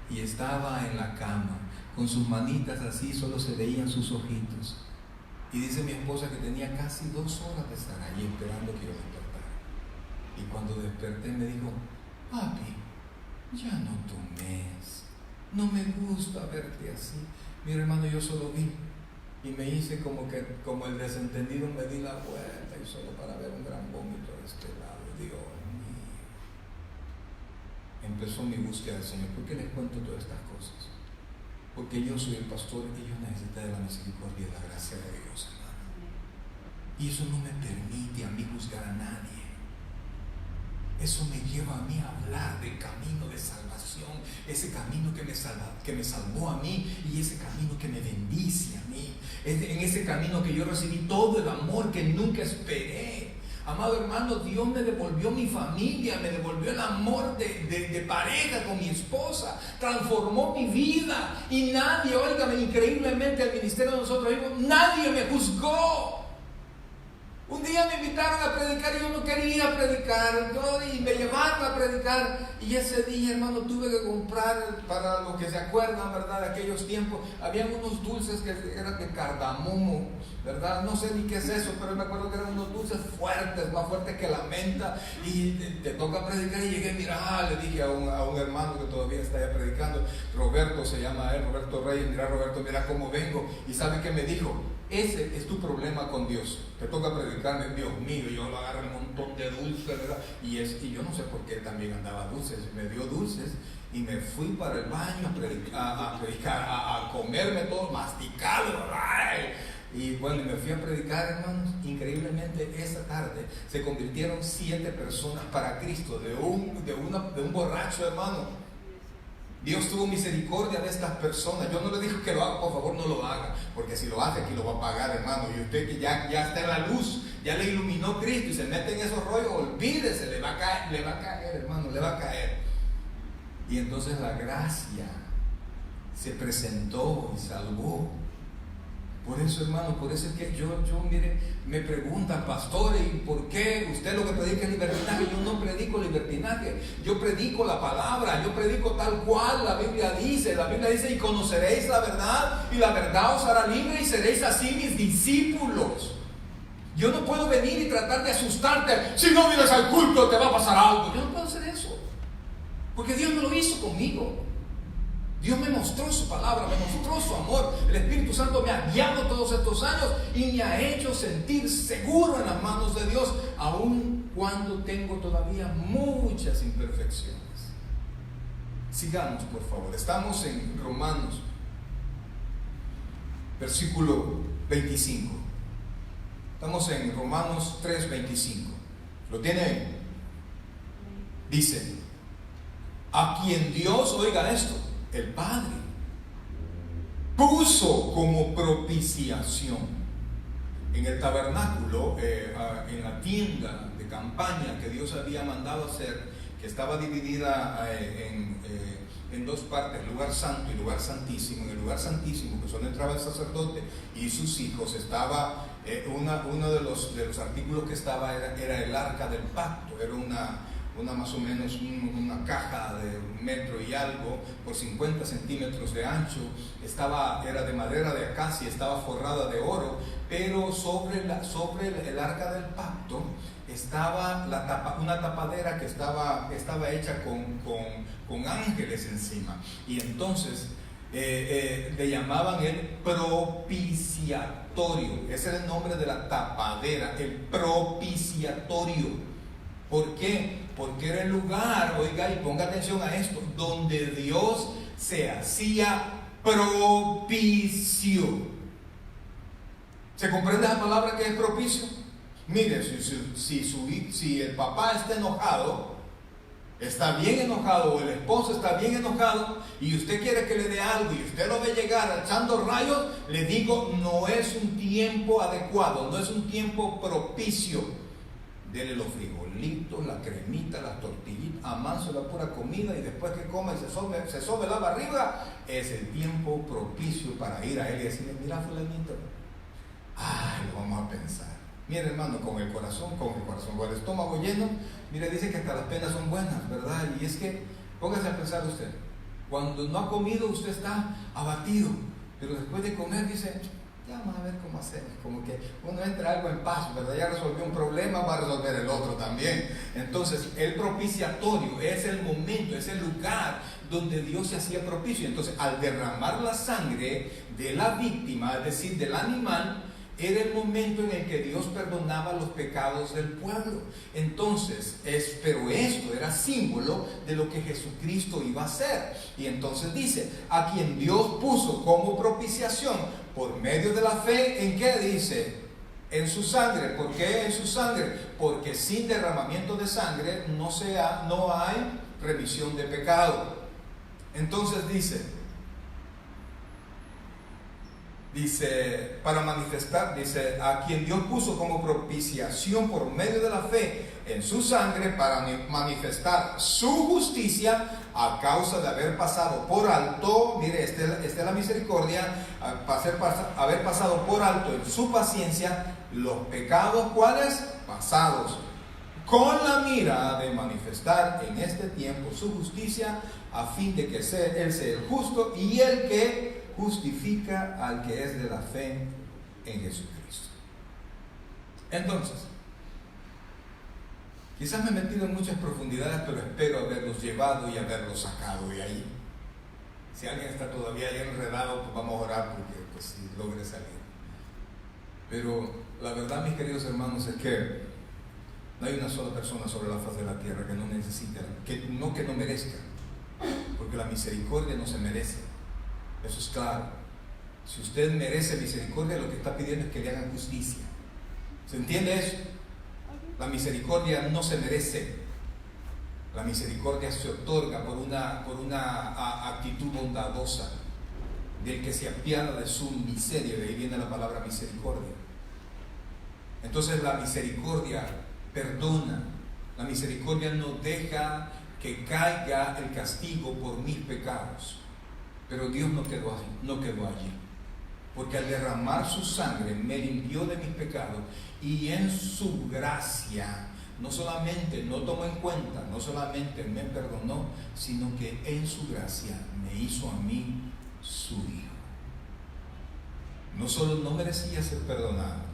y estaba en la cama con sus manitas así, solo se veían sus ojitos. Y dice mi esposa que tenía casi 2 horas de estar allí esperando que yo despertara. Y cuando desperté me dijo, papi, ya no tomes, no me gusta verte así. Mira, hermano, yo solo vi y me hice como el desentendido, me di la vuelta y solo para ver un gran vómito de este lado. Dios mío. Empezó mi búsqueda del Señor. ¿Por qué les cuento todas estas cosas? Porque yo soy el pastor y yo necesito de la misericordia y la gracia de Dios, hermano. Y eso no me permite a mí juzgar a nadie. Eso me lleva a mí a hablar del camino de salvación, ese camino que me salvó a mí y ese camino que me bendice a mí. En ese camino que yo recibí todo el amor que nunca esperé. Amado hermano, Dios me devolvió mi familia, me devolvió el amor de pareja con mi esposa, transformó mi vida y nadie, óigame, increíblemente el ministerio de nosotros mismos, nadie me juzgó. Un día me invitaron a predicar y yo no quería predicar, y me llevaron a predicar, y ese día, hermano, tuve que comprar, para los que se acuerdan, ¿verdad?, de aquellos tiempos, habían unos dulces que eran de cardamomo, ¿verdad? No sé ni qué es eso, pero me acuerdo que eran unos dulces fuertes, más fuertes que la menta, y te toca predicar, y llegué, mira, le dije a un hermano que todavía está allá predicando, Roberto se llama él, Roberto Reyes, mira Roberto, mira cómo vengo, y ¿sabe qué me dijo? Ese es tu problema con Dios. Te toca predicarme, Dios mío, yo lo agarré un montón de dulces, ¿verdad? Y yo no sé por qué también andaba dulces. Me dio dulces y me fui para el baño a predicar, a comerme todo masticado, ¿verdad? Y bueno, me fui a predicar, hermanos. Increíblemente, esa tarde se convirtieron 7 personas para Cristo de un borracho, hermano. Dios tuvo misericordia de estas personas. Yo no le dije que lo haga, por favor no lo haga, porque si lo hace aquí lo va a pagar, hermano. Y usted que ya está en la luz, ya le iluminó Cristo y se mete en esos rollos, olvídese, le va a caer, hermano, le va a caer. Y entonces la gracia se presentó y salvó. Por eso, hermano, por eso es que yo mire, me preguntan, pastores, ¿y por qué usted lo que predica es libertinaje? Yo no predico libertinaje, yo predico la palabra, yo predico tal cual la Biblia dice. La Biblia dice, y conoceréis la verdad, y la verdad os hará libre, y seréis así mis discípulos. Yo no puedo venir y tratar de asustarte, si no vienes al culto te va a pasar algo. Yo no puedo hacer eso, porque Dios me lo hizo conmigo. Dios me mostró su palabra, me mostró su amor. El Espíritu Santo me ha guiado todos estos años y me ha hecho sentir seguro en las manos de Dios, aun cuando tengo todavía muchas imperfecciones. Sigamos, por favor. Estamos en Romanos, versículo 25. Estamos en Romanos 3:25. ¿Lo tiene? Dice, a quien Dios, oiga esto, el Padre, puso como propiciación. En el tabernáculo, en la tienda de campaña que Dios había mandado hacer, que estaba dividida en dos partes, lugar santo y lugar santísimo. En el lugar santísimo, que solo entraba el sacerdote y sus hijos, estaba uno de los artículos que estaba era el arca del pacto. Era una más o menos una caja de 1 metro y algo por 50 centímetros de ancho. Era de madera de acacia, estaba forrada de oro, pero sobre el arca del pacto estaba una tapadera que estaba hecha con ángeles encima. Y entonces le llamaban el propiciatorio. Ese era el nombre de la tapadera, el propiciatorio. ¿Por qué? Porque era el lugar, oiga, y ponga atención a esto, donde Dios se hacía propicio. ¿Se comprende la palabra que es propicio? Mire, si el papá está enojado, está bien enojado, o el esposo está bien enojado, y usted quiere que le dé algo, y usted lo ve llegar echando rayos, le digo, no es un tiempo adecuado, no es un tiempo propicio. Dele los frijolitos, la cremita, las tortillitas, amanso la pura comida, y después que coma y se sobe la barriga, es el tiempo propicio para ir a él y decirle, mira fulanito, lo vamos a pensar. Mire hermano, con el estómago lleno, mire, dice que hasta las penas son buenas, ¿verdad? Y es que, póngase a pensar usted, cuando no ha comido usted está abatido, pero después de comer dice, ya vamos a ver cómo hacemos, como que uno entra algo en paz, ¿verdad? Ya resolvió un problema, va a resolver el otro también. Entonces el propiciatorio es el momento, es el lugar donde Dios se hacía propicio. Entonces al derramar la sangre de la víctima, es decir, del animal, era el momento en el que Dios perdonaba los pecados del pueblo. Entonces, pero esto era símbolo de lo que Jesucristo iba a hacer. Y entonces dice, a quien Dios puso como propiciación por medio de la fe, ¿en qué dice? En su sangre. ¿Por qué en su sangre? Porque sin derramamiento de sangre no hay remisión de pecado. Entonces dice, para manifestar, dice, a quien Dios puso como propiciación por medio de la fe en su sangre, para manifestar su justicia a causa de haber pasado por alto, mire, esta es la misericordia, haber pasado por alto en su paciencia los pecados, ¿cuáles? Pasados, con la mira de manifestar en este tiempo su justicia, a fin de que Él sea el justo y el que justifica al que es de la fe en Jesucristo. Entonces, quizás me he metido en muchas profundidades, pero espero haberlos llevado y haberlos sacado de ahí. Si alguien está todavía ahí enredado, pues vamos a orar porque pues logre salir. Pero la verdad, mis queridos hermanos, es que no hay una sola persona sobre la faz de la tierra que no necesite, que no merezca, porque la misericordia no se merece. Eso es claro. Si usted merece misericordia, lo que está pidiendo es que le hagan justicia. ¿Se entiende eso? La misericordia no se merece. La misericordia se otorga por una actitud bondadosa del que se apiada de su miseria. De ahí viene la palabra misericordia. Entonces la misericordia perdona. La misericordia no deja que caiga el castigo por mis pecados. Pero Dios no quedó allí, porque al derramar su sangre me limpió de mis pecados, y en su gracia no solamente no tomó en cuenta, no solamente me perdonó, sino que en su gracia me hizo a mí su hijo. No solo no merecía ser perdonado,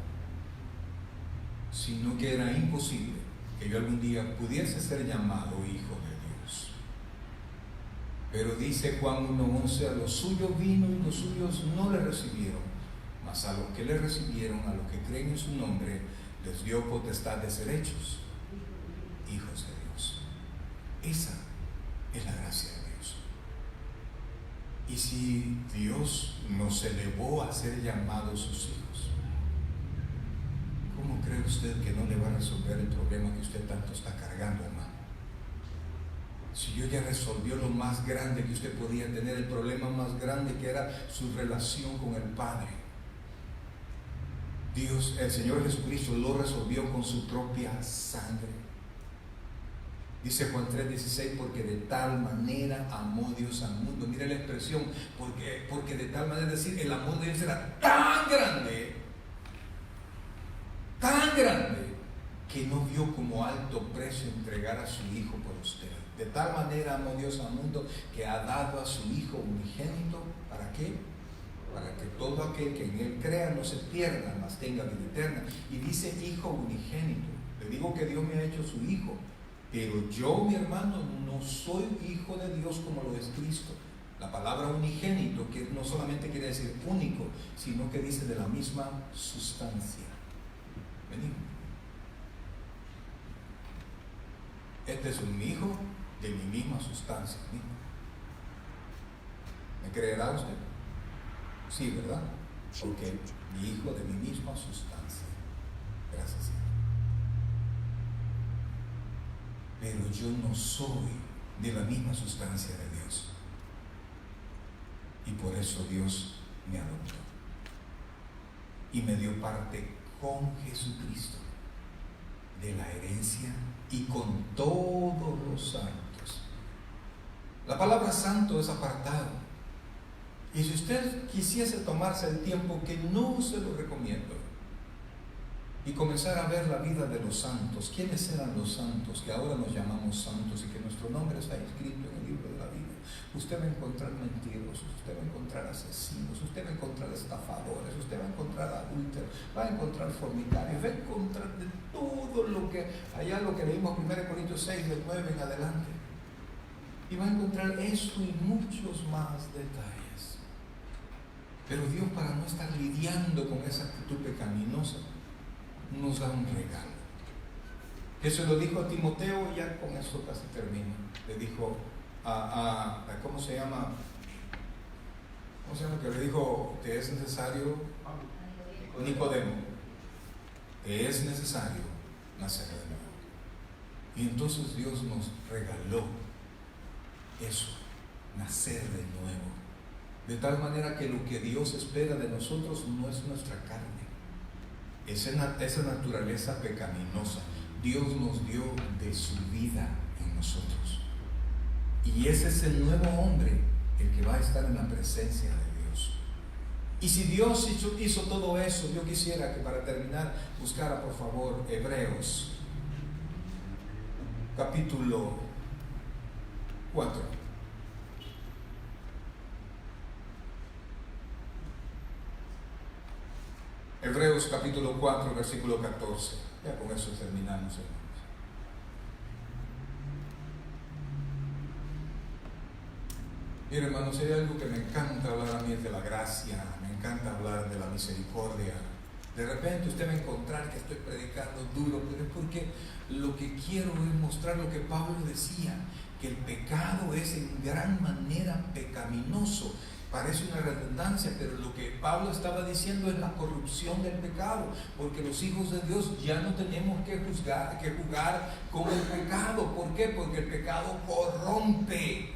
sino que era imposible que yo algún día pudiese ser llamado hijo de Dios. Pero dice Juan 1:11, a los suyos vino y los suyos no le recibieron, mas a los que le recibieron, a los que creen en su nombre, les dio potestad de ser hechos hijos de Dios. Esa es la gracia de Dios. Y si Dios nos elevó a ser llamados sus hijos, ¿cómo cree usted que no le va a resolver el problema que usted tanto está cargando, hermano? Si Dios ya resolvió lo más grande que usted podía tener, el problema más grande que era su relación con el Padre. Dios, el Señor Jesucristo lo resolvió con su propia sangre. Dice Juan 3:16, porque de tal manera amó Dios al mundo. Mire la expresión, porque de tal manera, es decir, el amor de Dios era tan grande, que no vio como alto precio entregar a su Hijo por usted. De tal manera amó Dios al mundo que ha dado a su Hijo unigénito. ¿Para qué? Para que todo aquel que en Él crea no se pierda, mas tenga vida eterna. Y dice Hijo unigénito. Le digo que Dios me ha hecho su Hijo. Pero yo, mi hermano, no soy hijo de Dios como lo es Cristo. La palabra unigénito, que no solamente quiere decir único, sino que dice de la misma sustancia. Venimos. Este es un hijo de mi misma sustancia. ¿Me creerá usted? Sí, ¿verdad? Porque mi hijo de mi misma sustancia. Gracias, Señor. Pero yo no soy de la misma sustancia de Dios. Y por eso Dios me adoptó. Y me dio parte con Jesucristo de la herencia y con todos los santos. La palabra santo es apartado. Y si usted quisiese tomarse el tiempo, que no se lo recomiendo, y comenzar a ver la vida de los santos. ¿Quiénes eran los santos que ahora nos llamamos santos y que nuestro nombre está escrito en el libro de la vida? Usted va a encontrar mentirosos, usted va a encontrar asesinos, usted va a encontrar estafadores, usted va a encontrar adúlteros, va a encontrar fornicarios, va a encontrar de todo lo que, allá lo que leímos 1 Corintios 6, del 9 en adelante. Y va a encontrar eso y muchos más detalles. Pero Dios, para no estar lidiando con esa actitud pecaminosa, nos da un regalo. Eso lo dijo a Timoteo, y ya con eso casi termino. Le dijo ¿cómo se llama? ¿Cómo se llama? Que le dijo que es necesario, Nicodemo, que es necesario nacer de nuevo. Y entonces Dios nos regaló eso, nacer de nuevo. De tal manera que lo que Dios espera de nosotros no es nuestra carne, esa naturaleza pecaminosa. Dios nos dio de su vida en nosotros. Y ese es el nuevo hombre, el que va a estar en la presencia de Dios. Y si Dios hizo todo eso, yo quisiera que para terminar buscara por favor Hebreos capítulo 4. Hebreos capítulo 4, versículo 14. Ya con eso terminamos, hermanos. Mire, hermanos, hay algo que me encanta hablar a mí, es de la gracia, me encanta hablar de la misericordia. De repente usted va a encontrar que estoy predicando duro, pero es porque lo que quiero es mostrar lo que Pablo decía, que el pecado es en gran manera pecaminoso. Parece una redundancia, pero lo que Pablo estaba diciendo es la corrupción del pecado, porque los hijos de Dios ya no tenemos que jugar con el pecado. ¿Por qué? Porque el pecado corrompe.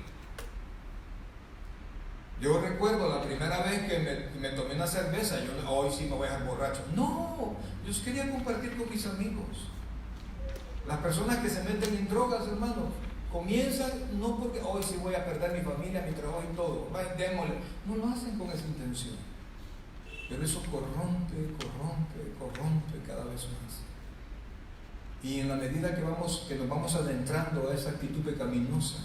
Yo recuerdo la primera vez que me tomé una cerveza, hoy sí me voy a dejar borracho. No, yo quería compartir con mis amigos. Las personas que se meten en drogas, hermanos, comienzan no porque hoy sí voy a perder mi familia, mi trabajo y todo, démosle. No lo hacen con esa intención. Pero eso corrompe cada vez más. Y en la medida que nos vamos adentrando a esa actitud pecaminosa,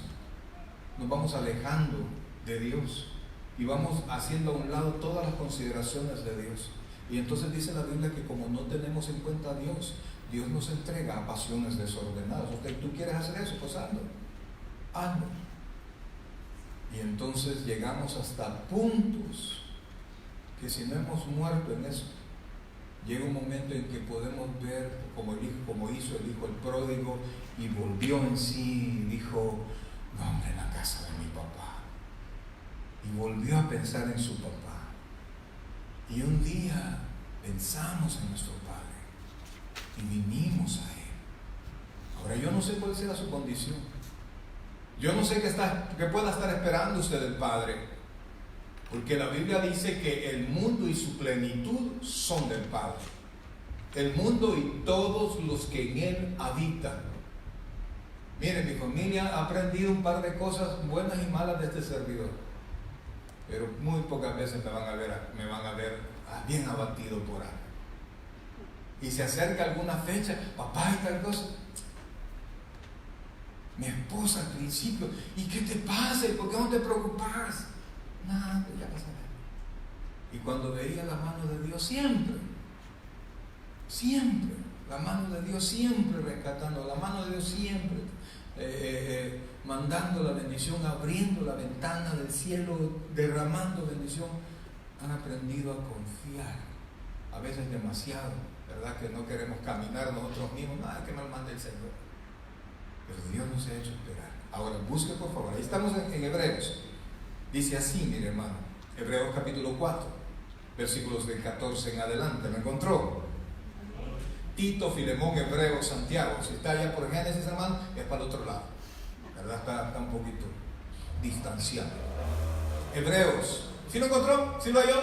nos vamos alejando de Dios y vamos haciendo a un lado todas las consideraciones de Dios. Y entonces dice la Biblia que como no tenemos en cuenta a Dios, Dios nos entrega a pasiones desordenadas. ¿Tú quieres hacer eso? Pues hazlo. Y entonces llegamos hasta puntos que si no hemos muerto en eso, llega un momento en que podemos ver como hizo el hijo el pródigo, y volvió en sí y dijo: no, hombre, en la casa de mi papá. Y volvió a pensar en su papá. Y un día pensamos en nuestro padre y vinimos a él. Ahora yo no sé cuál será su condición. Yo no sé qué pueda estar esperando usted del Padre, porque la Biblia dice que el mundo y su plenitud son del Padre. El mundo y todos los que en él habitan. Mire, mi familia ha aprendido un par de cosas buenas y malas de este servidor, pero muy pocas veces me van a ver bien abatido por algo. Y se acerca alguna fecha, papá y tal cosa. Mi esposa al principio, ¿y qué te pasa? ¿Por qué no te preocupas? Nada, ya pasa nada. Y cuando veía la mano de Dios siempre, la mano de Dios siempre rescatando, la mano de Dios siempre mandando la bendición, abriendo la ventana del cielo, derramando bendición, han aprendido a confiar, a veces demasiado, ¿verdad? Que no queremos caminar nosotros mismos, nada que nos mande el Señor. Pero Dios nos ha hecho esperar. Ahora busque por favor, ahí estamos en Hebreos. Dice así, mire hermano, Hebreos capítulo 4, versículos del 14 en adelante. ¿Lo encontró? Tito, Filemón, Hebreos, Santiago. Si está allá por Génesis, hermano, es para el otro lado, ¿verdad? Está un poquito distanciado. Hebreos, ¿sí lo encontró? ¿Sí lo halló?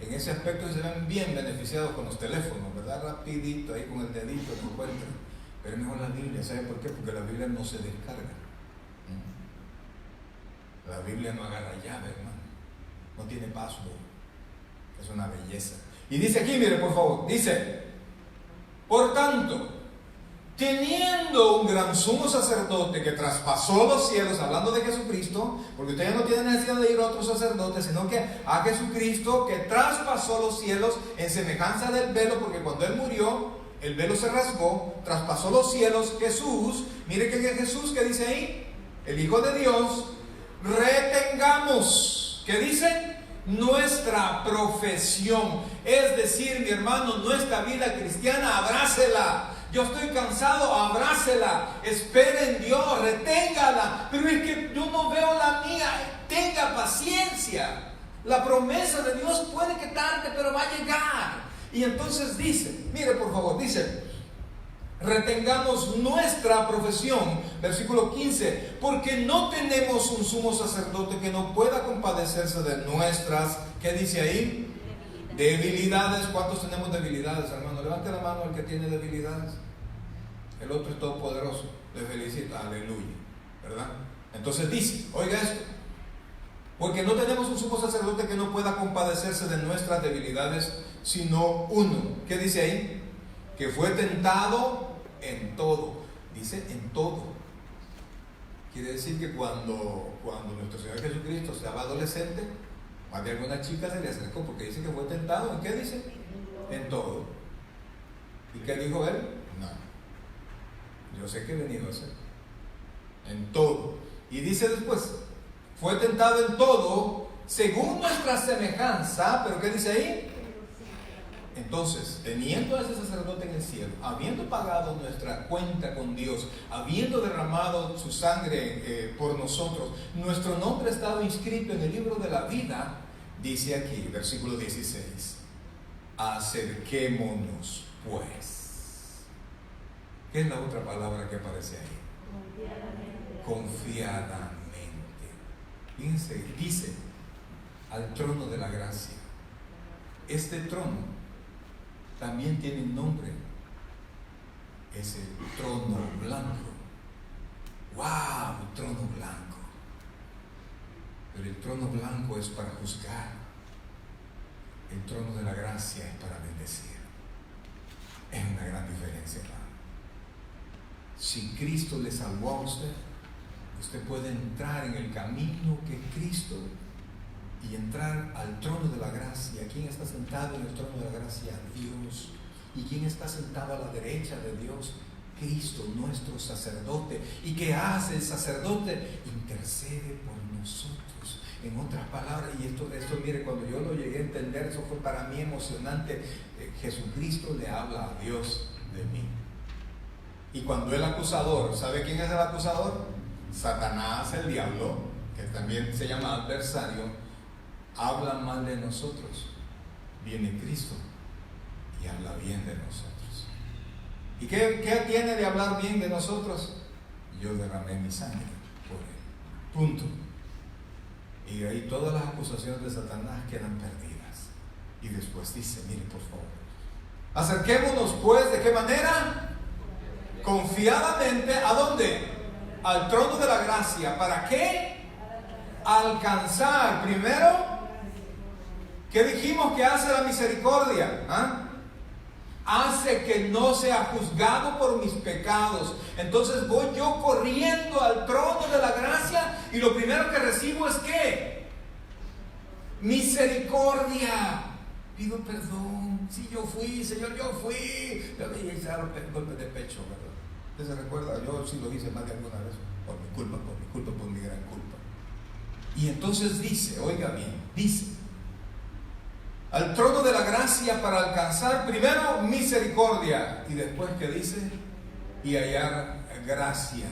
En ese aspecto se ven bien beneficiados con los teléfonos, ¿verdad? Rapidito, ahí con el dedito lo encuentran. Pero es mejor la Biblia, ¿sabe por qué? Porque la Biblia no se descarga. La Biblia no agarra llave, hermano. No tiene password. Es una belleza. Y dice aquí, mire por favor, dice: por tanto, teniendo un gran sumo sacerdote que traspasó los cielos, hablando de Jesucristo, porque usted ya no tiene necesidad de ir a otro sacerdote, sino que a Jesucristo que traspasó los cielos en semejanza del velo, porque cuando Él murió, el velo se rasgó, traspasó los cielos. Jesús, mire que Jesús, ¿qué dice ahí? El Hijo de Dios, retengamos, ¿qué dice? Nuestra profesión, es decir, mi hermano, nuestra vida cristiana, abrácela. Yo estoy cansado, abrácela, espere en Dios, reténgala. Pero es que yo no veo la mía. Tenga paciencia. La promesa de Dios puede que tarde, pero va a llegar. Y entonces dice, mire por favor, dice: retengamos nuestra profesión, versículo 15, porque no tenemos un sumo sacerdote que no pueda compadecerse de nuestras, ¿qué dice ahí? Debilidades. ¿Cuántos tenemos debilidades, hermano? Levante la mano el que tiene debilidades. El otro es todopoderoso. Le felicita, aleluya, ¿verdad? Entonces dice, oiga esto: porque no tenemos un sumo sacerdote que no pueda compadecerse de nuestras debilidades, sino uno. ¿Qué dice ahí? Que fue tentado en todo. Dice en todo. Quiere decir que cuando nuestro Señor Jesucristo estaba adolescente, más de alguna chica se le acercó, porque dice que fue tentado. ¿En qué dice? En todo. ¿Y qué dijo él? No, yo sé que he venido a hacer. En todo. Y dice después: fue tentado en todo según nuestra semejanza. ¿Pero qué dice ahí? Entonces, teniendo a ese sacerdote en el cielo, habiendo pagado nuestra cuenta con Dios, habiendo derramado su sangre por nosotros, nuestro nombre ha estado inscrito en el libro de la vida. Dice aquí, versículo 16: acerquémonos pues. ¿Qué es la otra palabra que aparece ahí? Confiadamente. Fíjense, dice: al trono de la gracia. Este trono también tiene un nombre. Es el trono blanco. ¡Wow! El trono blanco. Pero el trono blanco es para juzgar. El trono de la gracia es para bendecir. Es una gran diferencia, hermano. Si Cristo le salvó a usted, usted puede entrar en el camino que es Cristo y entrar al trono de la gracia. ¿Quién está sentado en el trono de la gracia? Dios. ¿Y quién está sentado a la derecha de Dios? Cristo, nuestro sacerdote. ¿Y qué hace el sacerdote? Intercede por nosotros. En otras palabras, y esto mire, cuando yo lo llegué a entender, eso fue para mí emocionante. Jesucristo le habla a Dios de mí. Y cuando el acusador, ¿sabe quién es el acusador? Satanás, el diablo, que también se llama adversario, habla mal de nosotros. Viene Cristo y habla bien de nosotros. ¿Y qué tiene de hablar bien de nosotros? yo derramé mi sangre por él. Punto. Y ahí todas las acusaciones de Satanás quedan perdidas. Y después dice, mire por favor, acerquémonos pues, ¿de qué manera? Confiadamente, ¿a dónde? Al trono de la gracia. ¿Para qué? Alcanzar primero. ¿Qué dijimos que hace la misericordia? Hace que no sea juzgado por mis pecados. Entonces voy yo corriendo al trono de la gracia y lo primero que recibo es ¿qué? Misericordia. Pido perdón. Si yo fui, Señor, yo fui. Yo le hice golpes de pecho, ¿verdad? ¿Usted se recuerda? Yo sí lo hice más de alguna vez. Por mi culpa, por mi gran culpa. Y entonces dice, oiga bien, dice, al trono de la gracia para alcanzar primero misericordia. Y después que dice, y hallar gracia.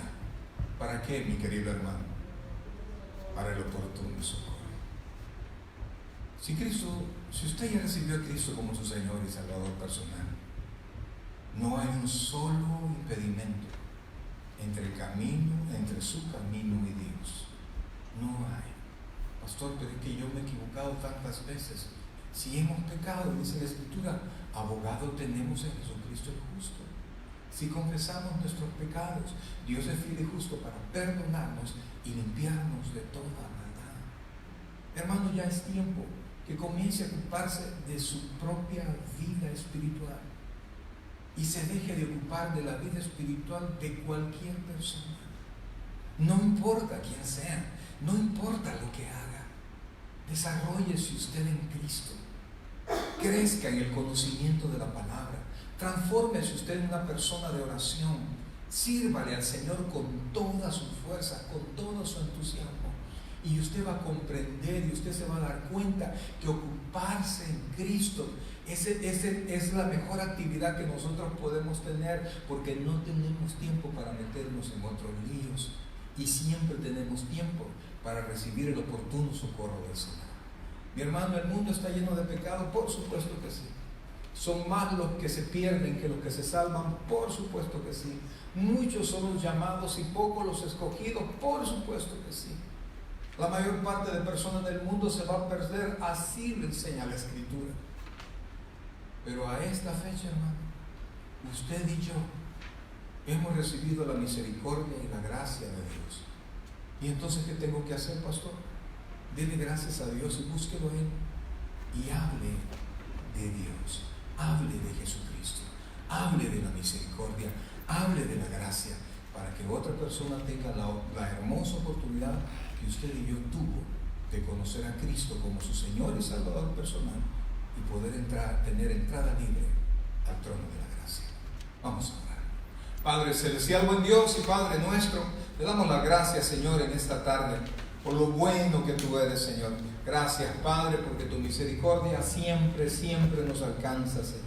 ¿Para qué, mi querido hermano? Para el oportuno socorro. Si usted ya recibió a Cristo como su Señor y Salvador personal, no hay un solo impedimento entre su camino y Dios. No hay. Pastor, pero es que yo me he equivocado tantas veces. Si hemos pecado, dice la Escritura, abogado tenemos en Jesucristo el justo. Si confesamos nuestros pecados, Dios es fiel y justo para perdonarnos y limpiarnos de toda maldad. Hermano, ya es tiempo que comience a ocuparse de su propia vida espiritual y se deje de ocupar de la vida espiritual de cualquier persona. No importa quién sea, no importa lo que haga. Desarróllese usted en Cristo. Crezca en el conocimiento de la palabra. Transfórmese usted en una persona de oración. Sírvale al Señor con toda su fuerza, con todo su entusiasmo. Y usted va a comprender y usted se va a dar cuenta que ocuparse en Cristo es la mejor actividad que nosotros podemos tener, porque no tenemos tiempo para meternos en otros líos y siempre tenemos tiempo para recibir el oportuno socorro del Señor. Mi hermano, el mundo está lleno de pecado, por supuesto que sí. Son más los que se pierden que los que se salvan, por supuesto que sí. Muchos son los llamados y pocos los escogidos, por supuesto que sí. La mayor parte de personas del mundo se va a perder, así lo enseña la Escritura. Pero a esta fecha, hermano, usted y yo hemos recibido la misericordia y la gracia de Dios. ¿Y entonces qué tengo que hacer, pastor? Dele gracias a Dios y búsquelo a Él y hable de Dios, hable de Jesucristo, hable de la misericordia, hable de la gracia, para que otra persona tenga la hermosa oportunidad que usted y yo tuvo de conocer a Cristo como su Señor y Salvador personal y poder tener entrada libre al trono de la gracia. Vamos a orar. Padre celestial, buen Dios y Padre nuestro, le damos las gracias, Señor, en esta tarde por lo bueno que tú eres, Señor. Gracias, Padre, porque tu misericordia siempre, siempre nos alcanza, Señor.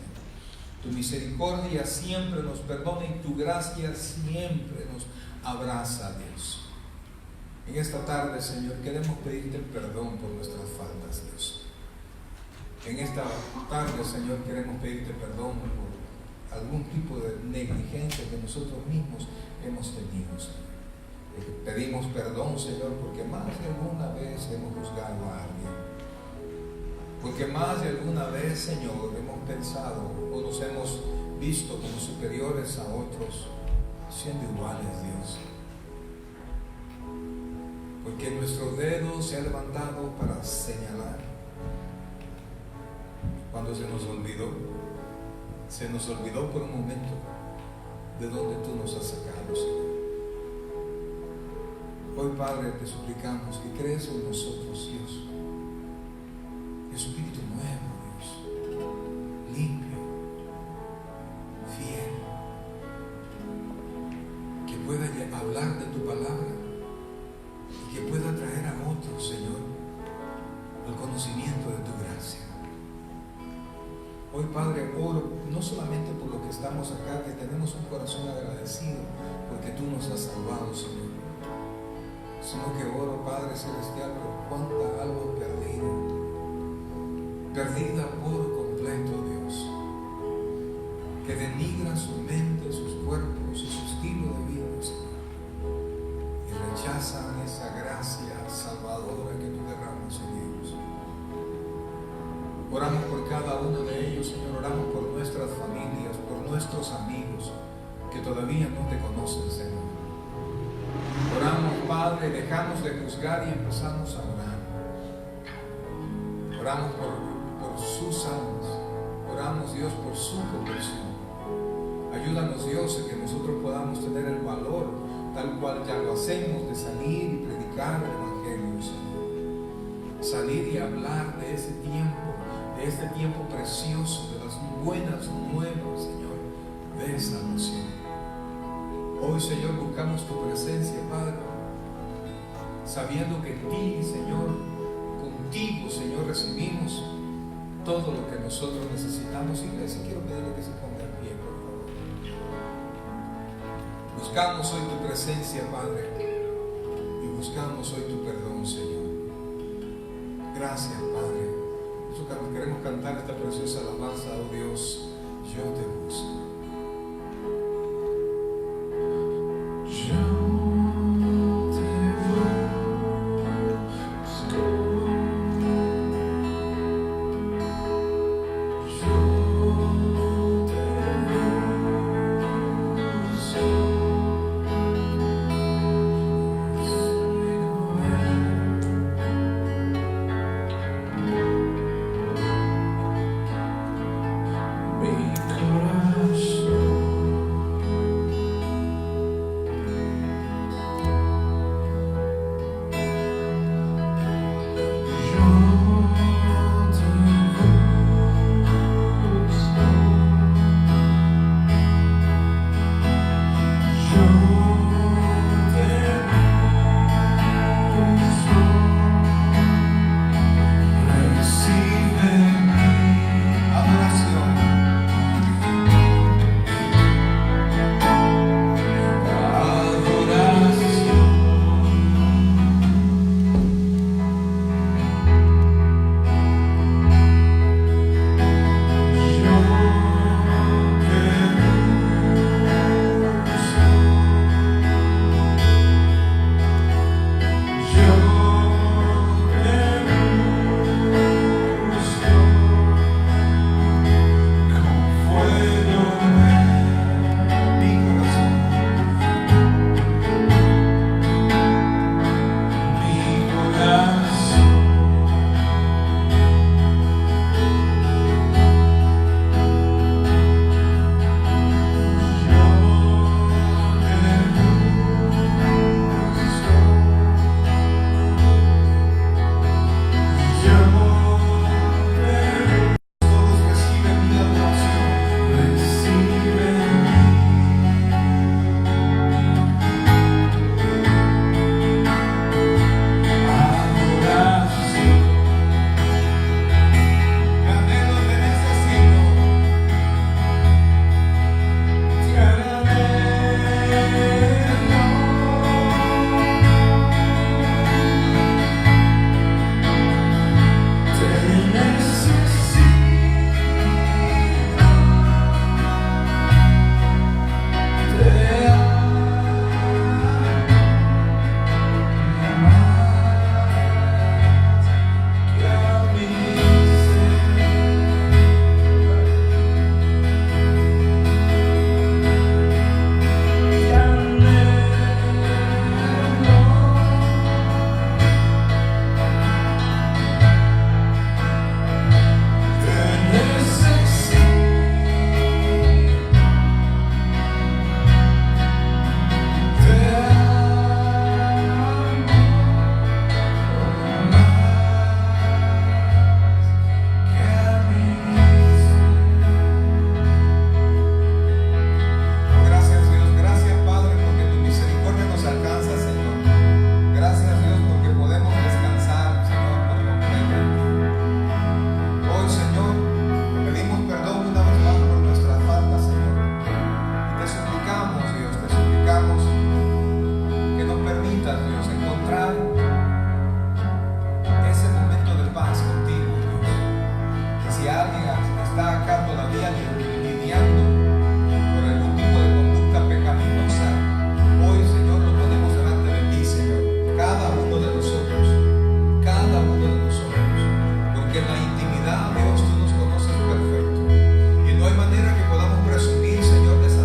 Tu misericordia siempre nos perdona y tu gracia siempre nos abraza, Dios. En esta tarde, Señor, queremos pedirte perdón por nuestras faltas, Dios. En esta tarde, Señor, queremos pedirte perdón por algún tipo de negligencia que nosotros mismos hemos tenido, Señor. Pedimos perdón, Señor, porque más de alguna vez hemos juzgado a alguien. Porque más de alguna vez, Señor, hemos pensado o nos hemos visto como superiores a otros, siendo iguales, Dios. Porque nuestro dedo se ha levantado para señalar. Cuando se nos olvidó por un momento de donde tú nos has sacado, Señor. Hoy, Padre, te suplicamos que crees en nosotros, Dios. Espíritu nuevo, Dios, limpio, fiel, que pueda hablar de tu palabra y que pueda traer a otros, Señor, al conocimiento de tu gracia. Hoy, Padre, oro no solamente por lo que estamos acá, que tenemos un corazón agradecido porque tú nos has salvado, Señor, sino que oro, Padre Celestial, por cuánta alma perdida por completo, Dios, que denigra su mente, sus cuerpos y su estilo de vida, Señor. todavía no te conocen, Señor. Oramos, Padre, dejamos de juzgar y empezamos a orar. Oramos por sus almas. Oramos, Dios, por su conversión. Ayúdanos, Dios, en que nosotros podamos tener el valor, tal cual ya lo hacemos, de salir y predicar el Evangelio, Señor. Salir y hablar de ese tiempo, de este tiempo precioso, de las buenas nuevas, Señor, de salvación. Hoy, Señor, buscamos tu presencia, Padre, sabiendo que en ti, Señor, contigo, Señor, recibimos todo lo que nosotros necesitamos. Iglesia, quiero pedirle que se ponga en pie, por favor. Buscamos hoy tu presencia, Padre, y buscamos hoy tu perdón, Señor. Gracias, Padre. Nosotros queremos cantar esta preciosa alabanza, oh Dios, yo te busco. Yo